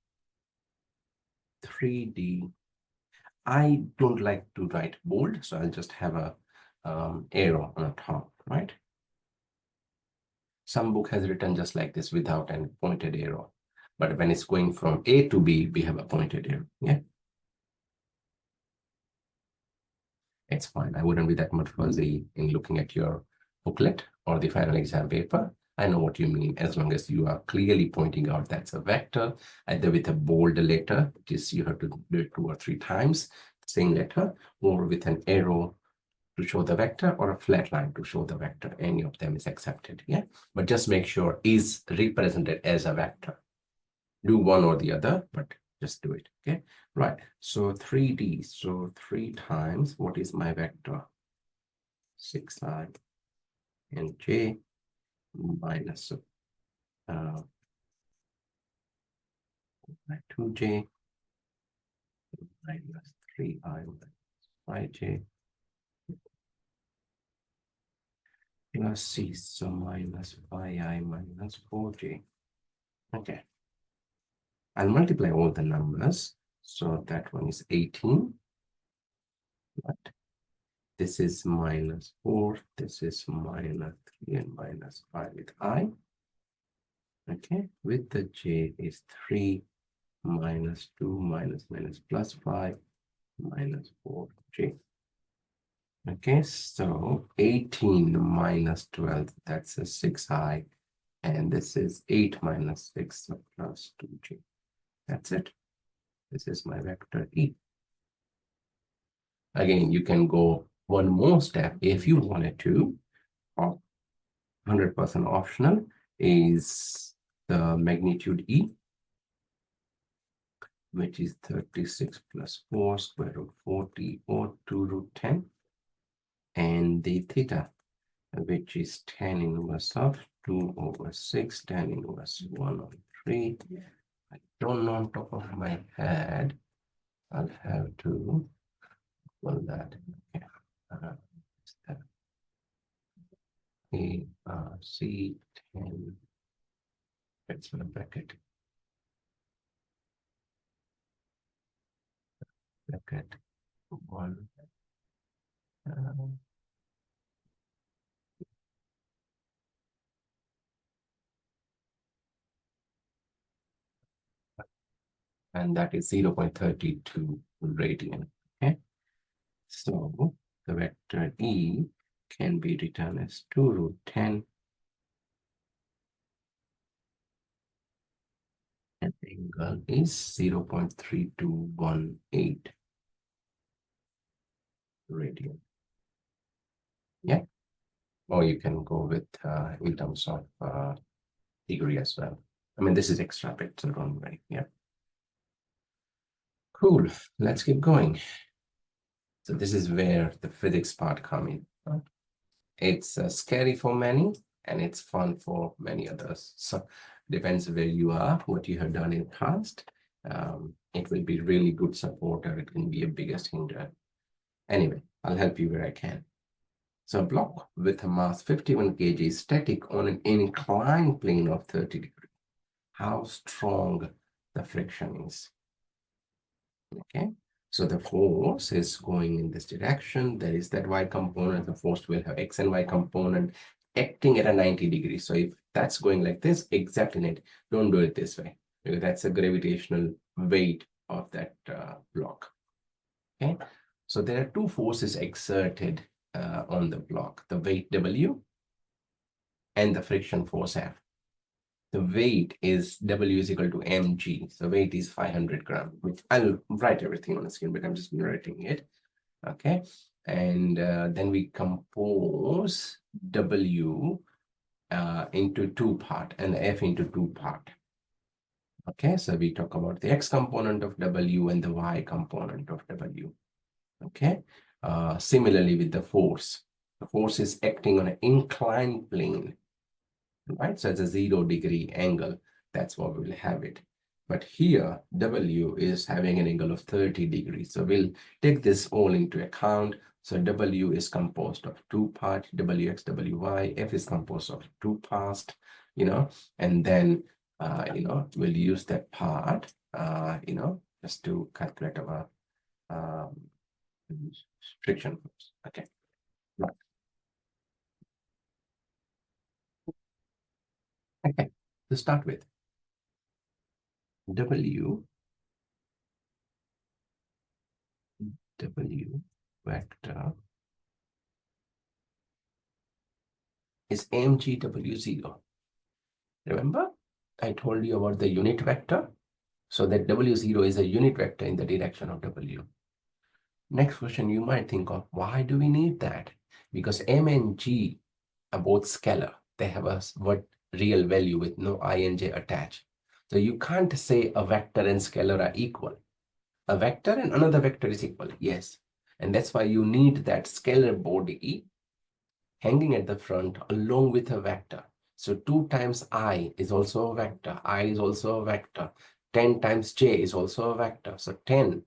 3D. I don't like to write bold, so I'll just have a arrow on the top, right? Some book has written just like this without a pointed arrow. But when it's going from A to B, we have a pointed arrow, yeah? It's fine. I wouldn't be that much fuzzy in looking at your booklet or the final exam paper. I know what you mean, as long as you are clearly pointing out that's a vector, either with a bold letter, which is you have to do it 2 or 3 times, same letter, or with an arrow to show the vector, or a flat line to show the vector. Any of them is accepted, yeah? But just make sure is represented as a vector. Do one or the other, but just do it, okay? Right, so 3D, so 3 times, what is my vector? 6i and j minus 2j minus 3i minus 5j plus c, so minus 5i minus 4j. Okay, I'll multiply all the numbers. So that one is 18, right? This is minus 4, this is minus 3 and minus 5 with I. Okay, with the j is 3 minus 2 minus plus 5 minus 4j. Okay, so 18 minus 12, that's a 6i, and this is 8 minus 6 plus 2j. That's it. This is my vector E. Again, you can go one more step if you wanted to. 100% optional is the magnitude E, which is 36 plus 4 square root 40 or 2 root 10. And the theta, which is tan inverse of 2 over 6, tan inverse 1 over 3. I don't know on top of my head. I'll have to pull that. Okay. A, C, 10. That's my bracket. Bracket 1. and that is 0.32 radian. Okay, so the vector E can be written as 2 root 10, and angle is 0.3218 radian. Yeah, or you can go with in terms of degree as well. I mean, this is extra bit, so don't worry. Yeah, cool. Let's keep going. So this is where the physics part comes in. It's scary for many, and it's fun for many others. So depends where you are, what you have done in past. It will be really good support, or it can be a biggest hindrance. Anyway, I'll help you where I can. So a block with a mass 51 kg is static on an inclined plane of 30 degrees. How strong the friction is. Okay, so the force is going in this direction. There is that y component. The force will have x and y component acting at a 90 degrees. So if that's going like this, exactly it. Don't do it this way, because that's a gravitational weight of that block. Okay, so there are two forces exerted on the block: the weight W and the friction force F. The weight is W is equal to mg. So weight is 500 grams, which I'll write everything on the screen, but I'm just writing it. Okay. And then we compose W into two part and F into two part. Okay. So we talk about the X component of W and the Y component of W. Okay. Similarly with the force. The force is acting on an inclined plane. Right? So it's a 0 degree angle. That's what we'll have it. But here, W is having an angle of 30 degrees. So we'll take this all into account. So W is composed of two parts, Wx, Wy. F is composed of two parts, and then, we'll use that part, just to calculate our friction force. Okay. Right. Okay. To start with, W vector is mgw0. Remember, I told you about the unit vector. So that W0 is a unit vector in the direction of W. Next question you might think of, why do we need that? Because M and G are both scalar. They have a real value with no I and J attached. So you can't say a vector and scalar are equal. A vector and another vector is equal, yes. And that's why you need that scalar body hanging at the front along with a vector. So 2 times I is also a vector. I is also a vector. 10 times J is also a vector. So 10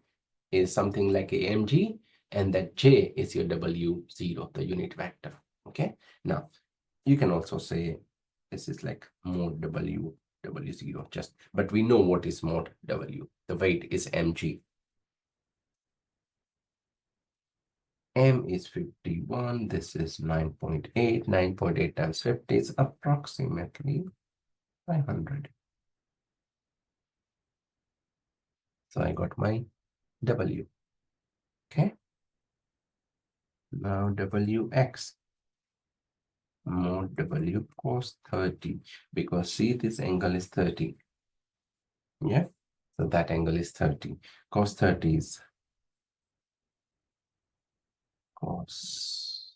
is something like a mg, and that J is your W0, the unit vector. Okay. Now, you can also say this is like mod W0, but we know what is mod W. The weight is mg. M is 51. This is 9.8. 9.8 times 50 is approximately 500. So I got my W. Okay. Now Wx. Mod W cos 30. Because see, this angle is 30. Yeah. So that angle is 30. Cos 30 is cos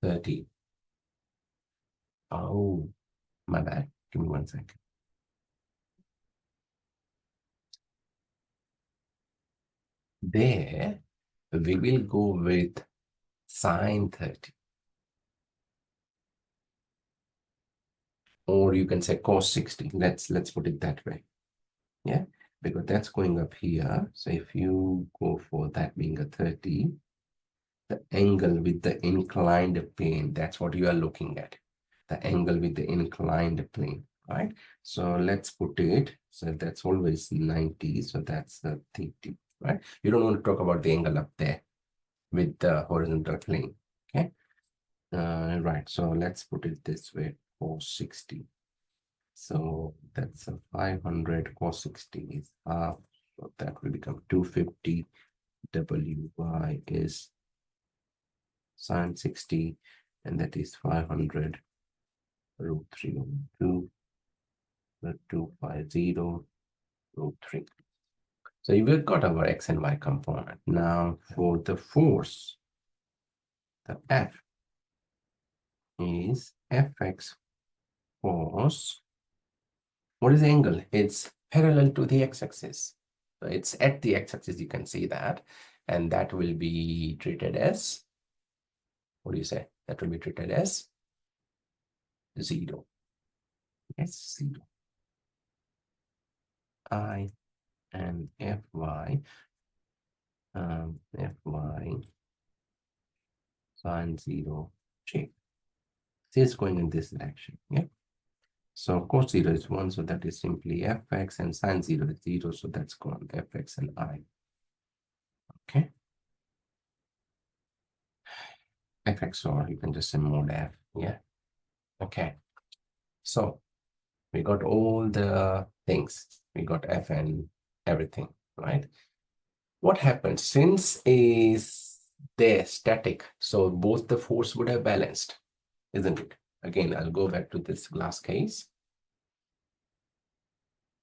30. Oh, my bad. Give me 1 second. There, we will go with sine 30. Or you can say cos 60. Let's put it that way. Yeah, because that's going up here. So if you go for that being a 30, the angle with the inclined plane, that's what you are looking at. The angle with the inclined plane, right? So let's put it, so that's always 90, so that's 30, right? You don't want to talk about the angle up there with the horizontal plane, okay? Right, so let's put it this way, 460. So that's a 500 cos 60 is half. So that will become 250. Wy is sine 60, and that is 500 root 3 over 2, 250 root 3. So we've got our x and y component. Now for the force, the F is Fx force. What is the angle? It's parallel to the x-axis. So it's at the x-axis, you can see that. And that will be treated as, what do you say? That will be treated as 0. Yes, 0. I and Fy, Fy sine 0 j. So it's going in this direction. Yeah. So cos 0 is 1, so that is simply Fx, and sine 0 is 0, so that's gone Fx and I. Okay. Fx, or you can just say mod F. Yeah. Okay. So we got all the things. We got F and everything, right? What happens since is there static, so both the force would have balanced, isn't it? Again, I'll go back to this glass case.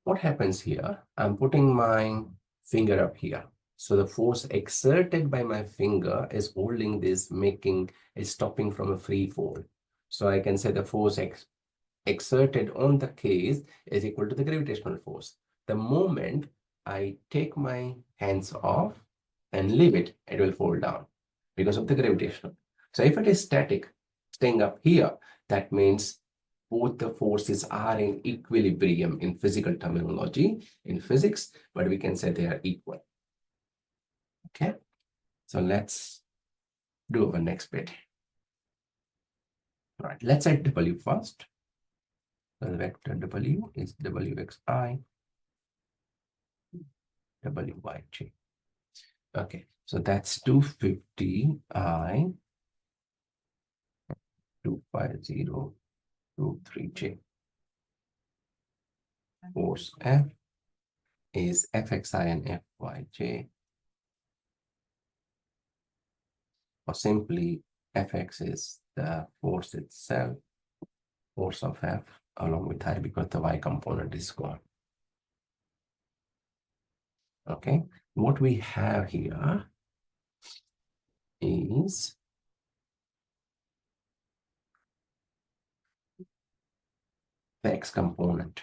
What happens here? I'm putting my finger up here. So the force exerted by my finger is holding this, is stopping from a free fall. So I can say the force exerted on the case is equal to the gravitational force. The moment I take my hands off and leave it, it will fall down because of the gravitational. So if it is static, staying up here, that means both the forces are in equilibrium in physical terminology, in physics, but we can say they are equal. Okay, so let's do our next bit. All right, let's add W first. So the vector W is Wxi, Wyj. Okay, so that's 250I, 250 root 3j. Force F is Fxi and Fyj, or simply Fx is the force itself, force of F along with I, because the y component is gone. Okay, what we have here is the x component.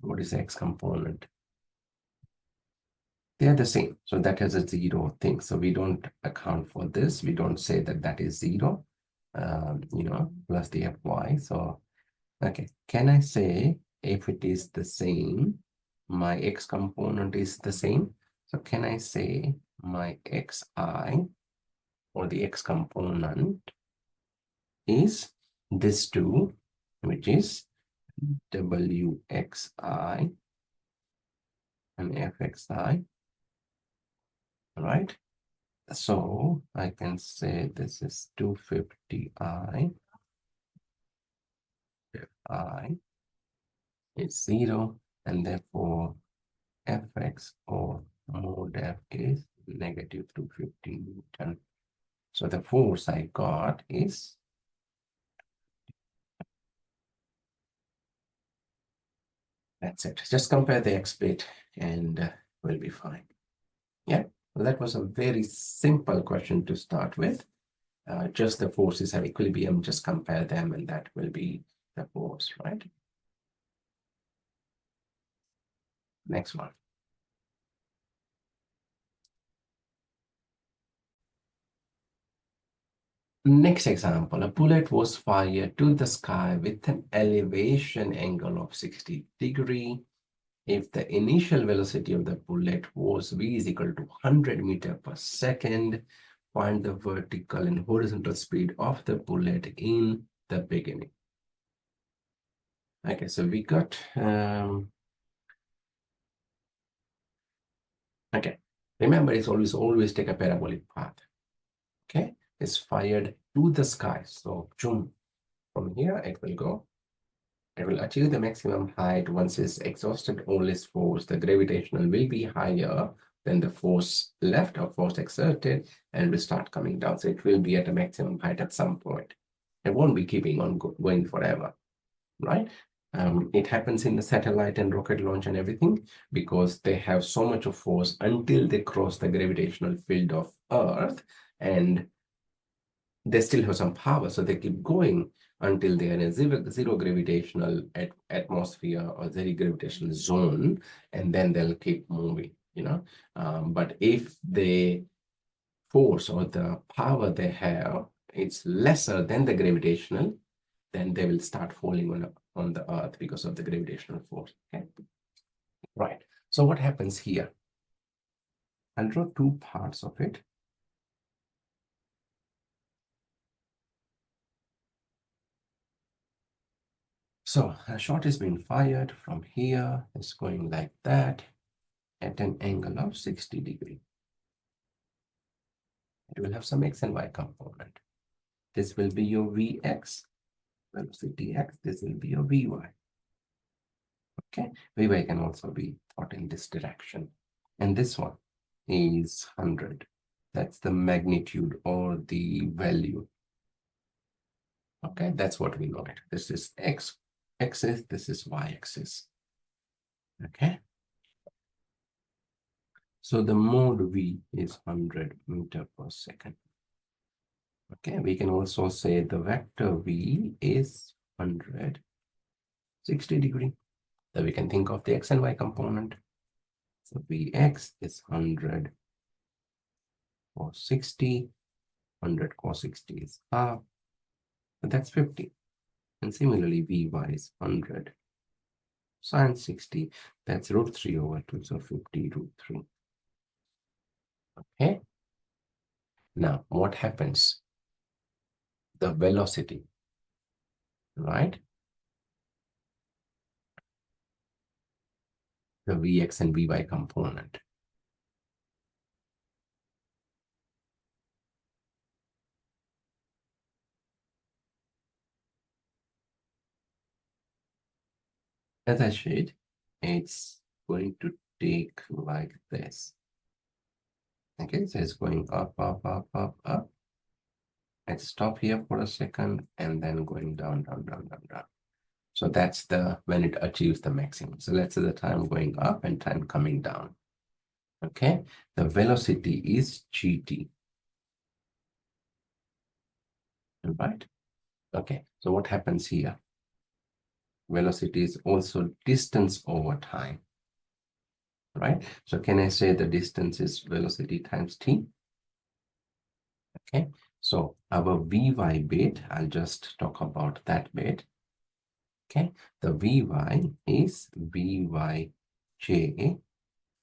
What is the x component? They are the same. So that has a 0 thing. So we don't account for this. We don't say that that is 0, plus the Fy. So, okay. Can I say if it is the same, my x component is the same? So can I say my xi, or the x component, is this 2, which is Wxi and Fxi, right? So I can say this is 250I, if I is 0, and therefore Fx, or mod F, is negative 250 Newton. So the force I got is that's it. Just compare the x bit and we'll be fine. Yeah, well, that was a very simple question to start with. Just the forces have equilibrium, just compare them, and that will be the force, right? Next one. Next example, a bullet was fired to the sky with an elevation angle of 60 degrees. If the initial velocity of the bullet was v is equal to 100 meters per second, find the vertical and horizontal speed of the bullet in the beginning. Okay, so we got, okay, remember it's always take a parabolic path. Okay, it's fired to the sky. So zoom from here, it will go It will achieve the maximum height once it's exhausted all its force. The gravitational will be higher than the force left or force exerted and will start coming down. So it will be at a maximum height at some point. It won't be keeping on going forever, right? It happens in the satellite and rocket launch and everything because they have so much of force until they cross the gravitational field of Earth, and they still have some power, so they keep going until they are in a zero gravitational atmosphere or zero gravitational zone, and then they'll keep moving, but if the force or the power they have it's lesser than the gravitational, then they will start falling on the Earth because of the gravitational force. Okay, right. So what happens here? I'll draw two parts of it. So a shot is being fired from here. It's going like that at an angle of 60 degrees. It will have some x and y component. This will be your Vx, velocity x. This will be your Vy. Okay, Vy can also be thought in this direction. And this one is 100. That's the magnitude or the value. Okay, that's what we know it. This is x axis, this is y axis. Okay. So the mode V is 100 meter per second. Okay, we can also say the vector V is 160 degree. So we can think of the x and y component. So Vx is 100 cos 60. 100 cos 60 is half. But that's 50. And similarly, Vy is 100 sine 60. That's root 3 over 2. So 50 root 3. Okay. Now, what happens? The velocity, right? The Vx and Vy component. As I said, it's going to take like this. Okay, so it's going up, up, up, up, up. Let's stop here for a second and then going down, down, down, down, down. So that's the when it achieves the maximum. So let's say the time going up and time coming down. Okay, the velocity is gt. Right? Okay, so what happens here? Velocity is also distance over time. Right? So can I say the distance is velocity times t? Okay, so our Vy bit, I'll just talk about that bit. Okay, the Vy is Vyj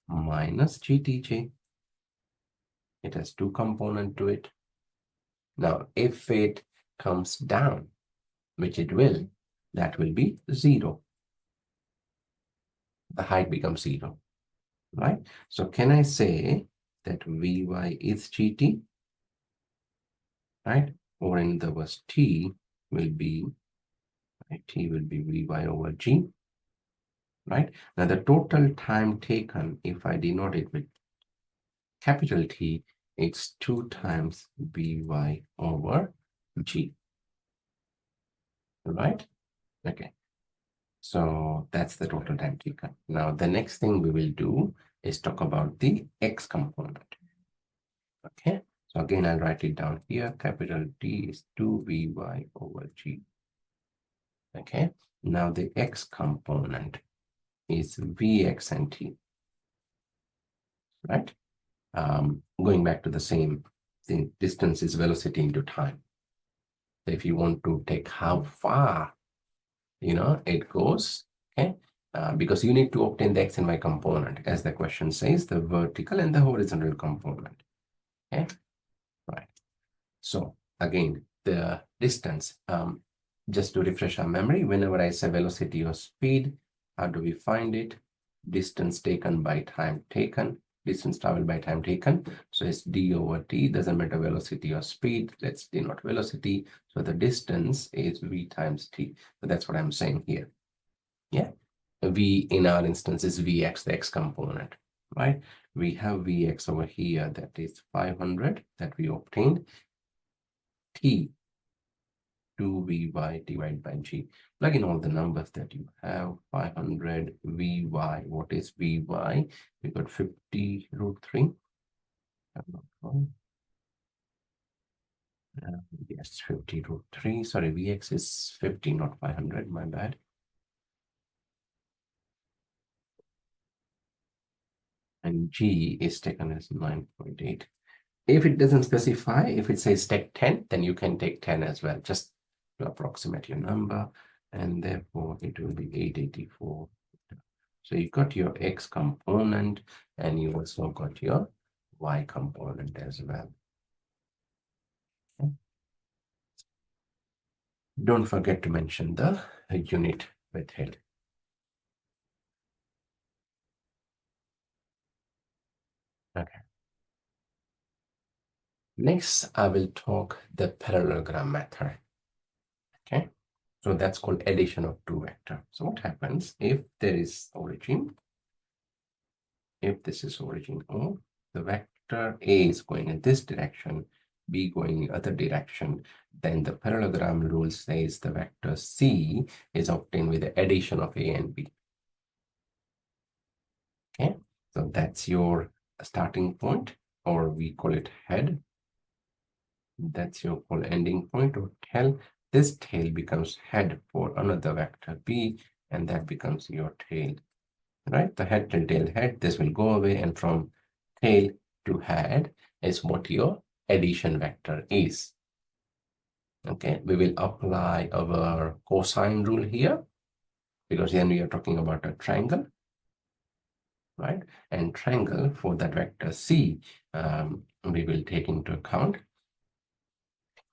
minus GTJ. It has two components to it. Now, if it comes down, which it will, that will be 0. The height becomes 0, right? So can I say that Vy is GT, right? Or in the words, T will be, right? T will be Vy over G, right? Now, the total time taken, if I denote it with capital T, it's 2 times Vy over G, right? Okay, so that's the total time taken. Now, the next thing we will do is talk about the x component. Okay, so again, I'll write it down here. Capital T is 2Vy over G. Okay, now the x component is Vx and T, right? Going back to the same thing, distance is velocity into time. So if you want to take how far, it goes, okay, because you need to obtain the x and y component, as the question says, the vertical and the horizontal component. Okay, right. So again, the distance, just to refresh our memory, whenever I say velocity or speed, how do we find it? Distance taken by time taken, distance traveled by time taken. So it's d over t, doesn't matter velocity or speed. Let's denote velocity. So the distance is v times t. So that's what I'm saying here. Yeah. V in our instance is Vx, the x component, right? We have Vx over here, that is 500 that we obtained. T 2Vy divided by G. Plug in all the numbers that you have. 500 Vy. What is Vy? We got 50 root 3. I'm not wrong. Yes, 50 root 3. Sorry, Vx is 50, not 500. My bad. And G is taken as 9.8. If it doesn't specify, if it says take 10, then you can take 10 as well, just to approximate your number. And therefore, it will be 884. So you got your x component, and you also got your y component as well. Okay. Don't forget to mention the unit method. Okay. Next, I will talk the parallelogram method. Okay. So that's called addition of two vectors. So what happens if there is origin? If this is origin O, the vector A is going in this direction, B going in the other direction, then the parallelogram rule says the vector C is obtained with the addition of A and B. Okay, so that's your starting point, or we call it head. That's your call ending point or tail. This tail becomes head for another vector B, and that becomes your tail. Right? The head till tail head, this will go away, and from tail to head is what your addition vector is. Okay, we will apply our cosine rule here, because then we are talking about a triangle, right? And triangle for that vector C, we will take into account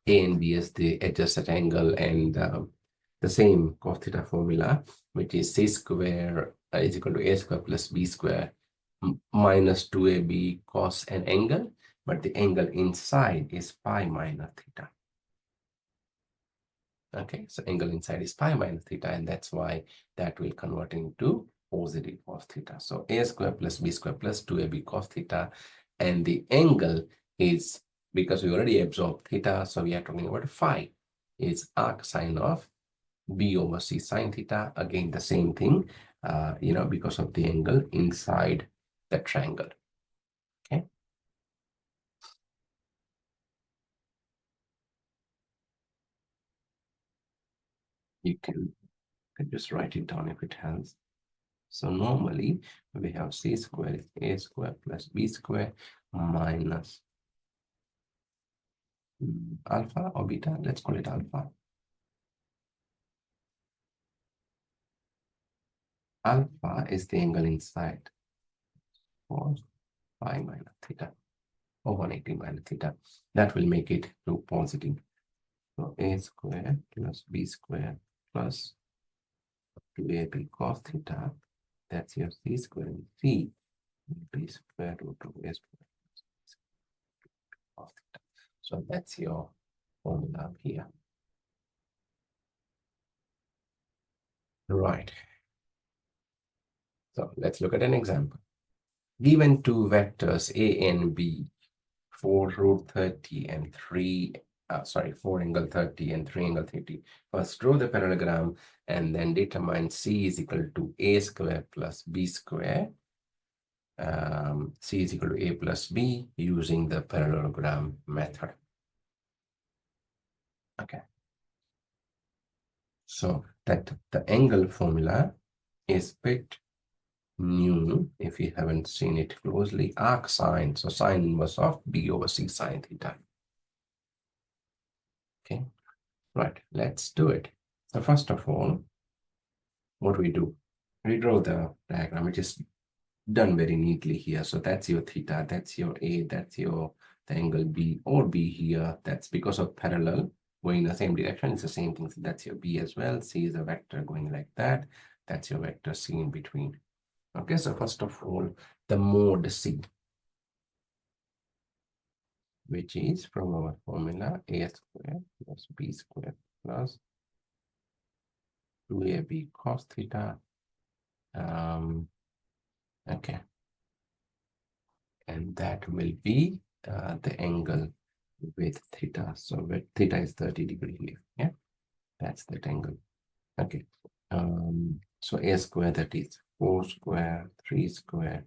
A and B as the adjacent angle, and the same cos theta formula, which is c square is equal to a square plus b square minus 2ab cos an angle, but the angle inside is pi minus theta. Okay, so angle inside is pi minus theta, and that's why that will convert into positive cos theta. So a square plus b square plus 2ab cos theta, and the angle is, because we already absorbed theta, so we are talking about phi, is arc sine of b over c sine theta. Again, the same thing, because of the angle inside the triangle. Okay. You can just write it down if it helps. So normally we have c square is a square plus b square minus alpha or beta. Let's call it alpha. Alpha is the angle inside for pi minus theta or 180 minus theta. That will make it to positive. So a square plus b square plus 2ab cos theta. That's your c square, and c b square root of a square cos theta. So that's your formula here. Right. So let's look at an example. Given two vectors a and b, 4 root 30 and 4 angle 30 and 3 angle 30. First draw the parallelogram and then determine c is equal to a square plus b square. C is equal to a plus b using the parallelogram method. Okay. So that the angle formula is bit new if you haven't seen it closely. Arc sine, so sine inverse of b over c sine theta. Okay, right, let's do it. So first of all, what do? We draw the diagram, which is done very neatly here. So that's your theta, that's your a, that's your the angle b or b here. That's because of parallel going in the same direction. It's the same thing. So that's your b as well. C is a vector going like that. That's your vector c in between. Okay, so first of all, the mode c, which is from our formula a square plus b square plus 2ab cos theta Okay, and that will be the angle with theta. So with theta is 30 degree here. Yeah, that's that angle. Okay. So a square, that is 4 square, 3 square,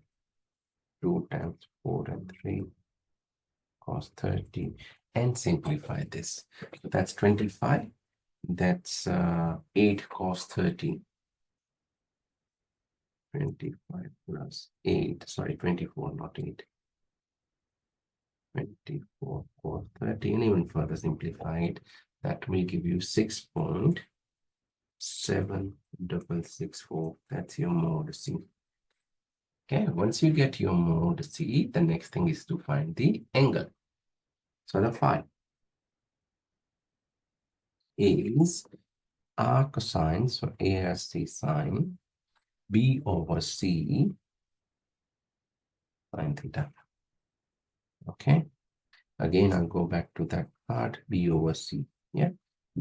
2 times 4 and 3 cos 30, and simplify this. So that's 25. That's 8 cos 30. 25 plus 8, sorry, 24, not 8. 24 cos 30, and even further simplified, that will give you 6.7664. That's your mode C. Okay, once you get your mode C, the next thing is to find the angle. So the phi is R cosine, so A as C sine, B over C sine theta. Okay, again, I'll go back to that part, B over C. Yeah,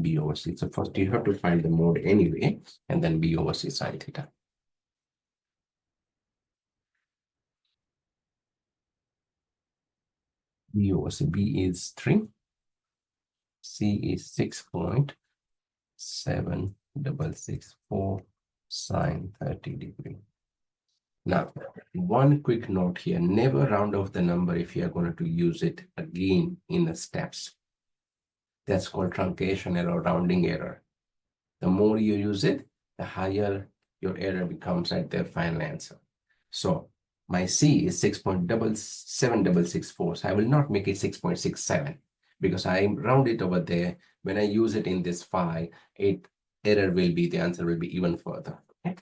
B over C. So first you have to find the mode anyway, and then B over C sine theta. B over C, B is 3, C is 6.7664 sine 30 degree. Now, one quick note here, never round off the number if you are going to use it again in the steps. That's called truncation error, rounding error. The more you use it, the higher your error becomes at the final answer. So my C is 6.77664. So I will not make it 6.67 because I round it over there. When I use it in this phi, error will be, the answer will be even further. Okay?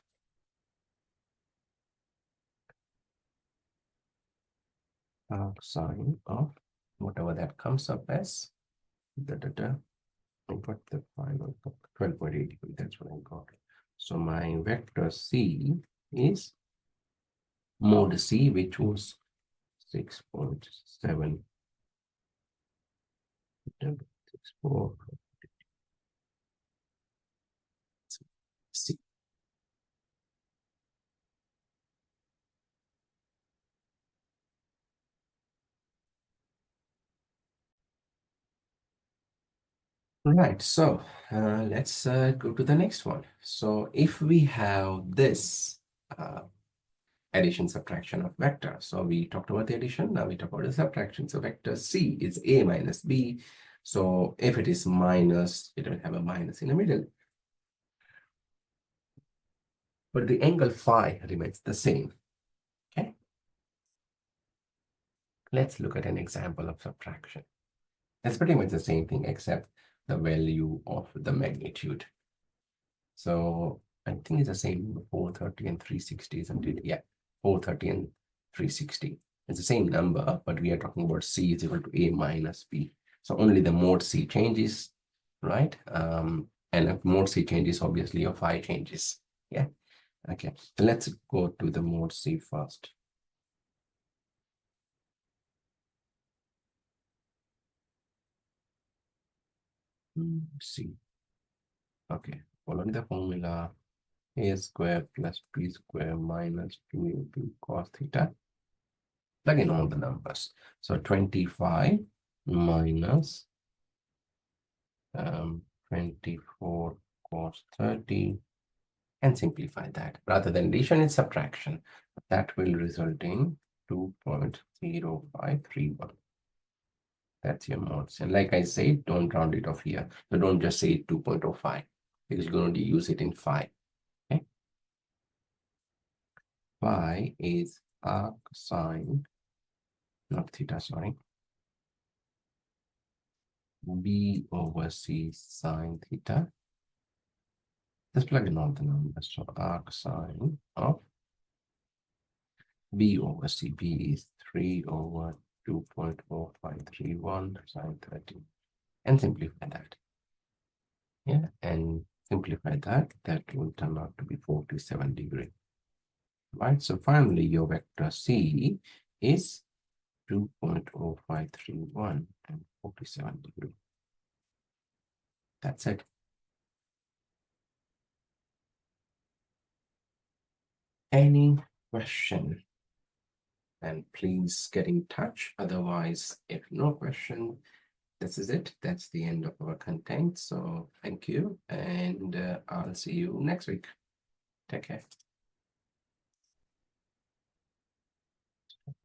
Sine of whatever that comes up as. I got the final 12.8. That's what I got. So my vector C is mode C, which was 6.764 C. Right, so let's go to the next one. So if we have this addition subtraction of vector, so we talked about the addition, now we talk about the subtraction. So vector C is A minus B. So if it is minus, it will have a minus in the middle. But the angle phi remains the same. Okay. Let's look at an example of subtraction. It's pretty much the same thing except the value of the magnitude. So I think it's the same 430 and 360, isn't it? Yeah, 430 and 360. It's the same number, but we are talking about C is equal to A minus B. So only the mode C changes, right? And if mode C changes, obviously your phi changes. Yeah. Okay. So let's go to the mode C first. C. Okay. Following the formula, A square plus B square minus 2AB cos theta. Plug in all the numbers. So 25 minus 24 cos 30, and simplify that. Rather than addition, it's subtraction. That will result in 2.0531. That's your modes. And like I said, don't round it off here. So don't just say 2.05 because you're going to use it in phi. Okay? Phi is arc sine, not theta, sorry. B over C sine theta. Just plug in all the numbers. So arc sine of B over C. B is 3 over 2.0531 sine 30. And simplify that. Yeah, and simplify that. That will turn out to be 47 degree. Right, so finally your vector C is 2.0531 and 47 degree. That's it. Any question? And please get in touch. Otherwise, if no question, this is it. That's the end of our content. So thank you, and I'll see you next week. Take care.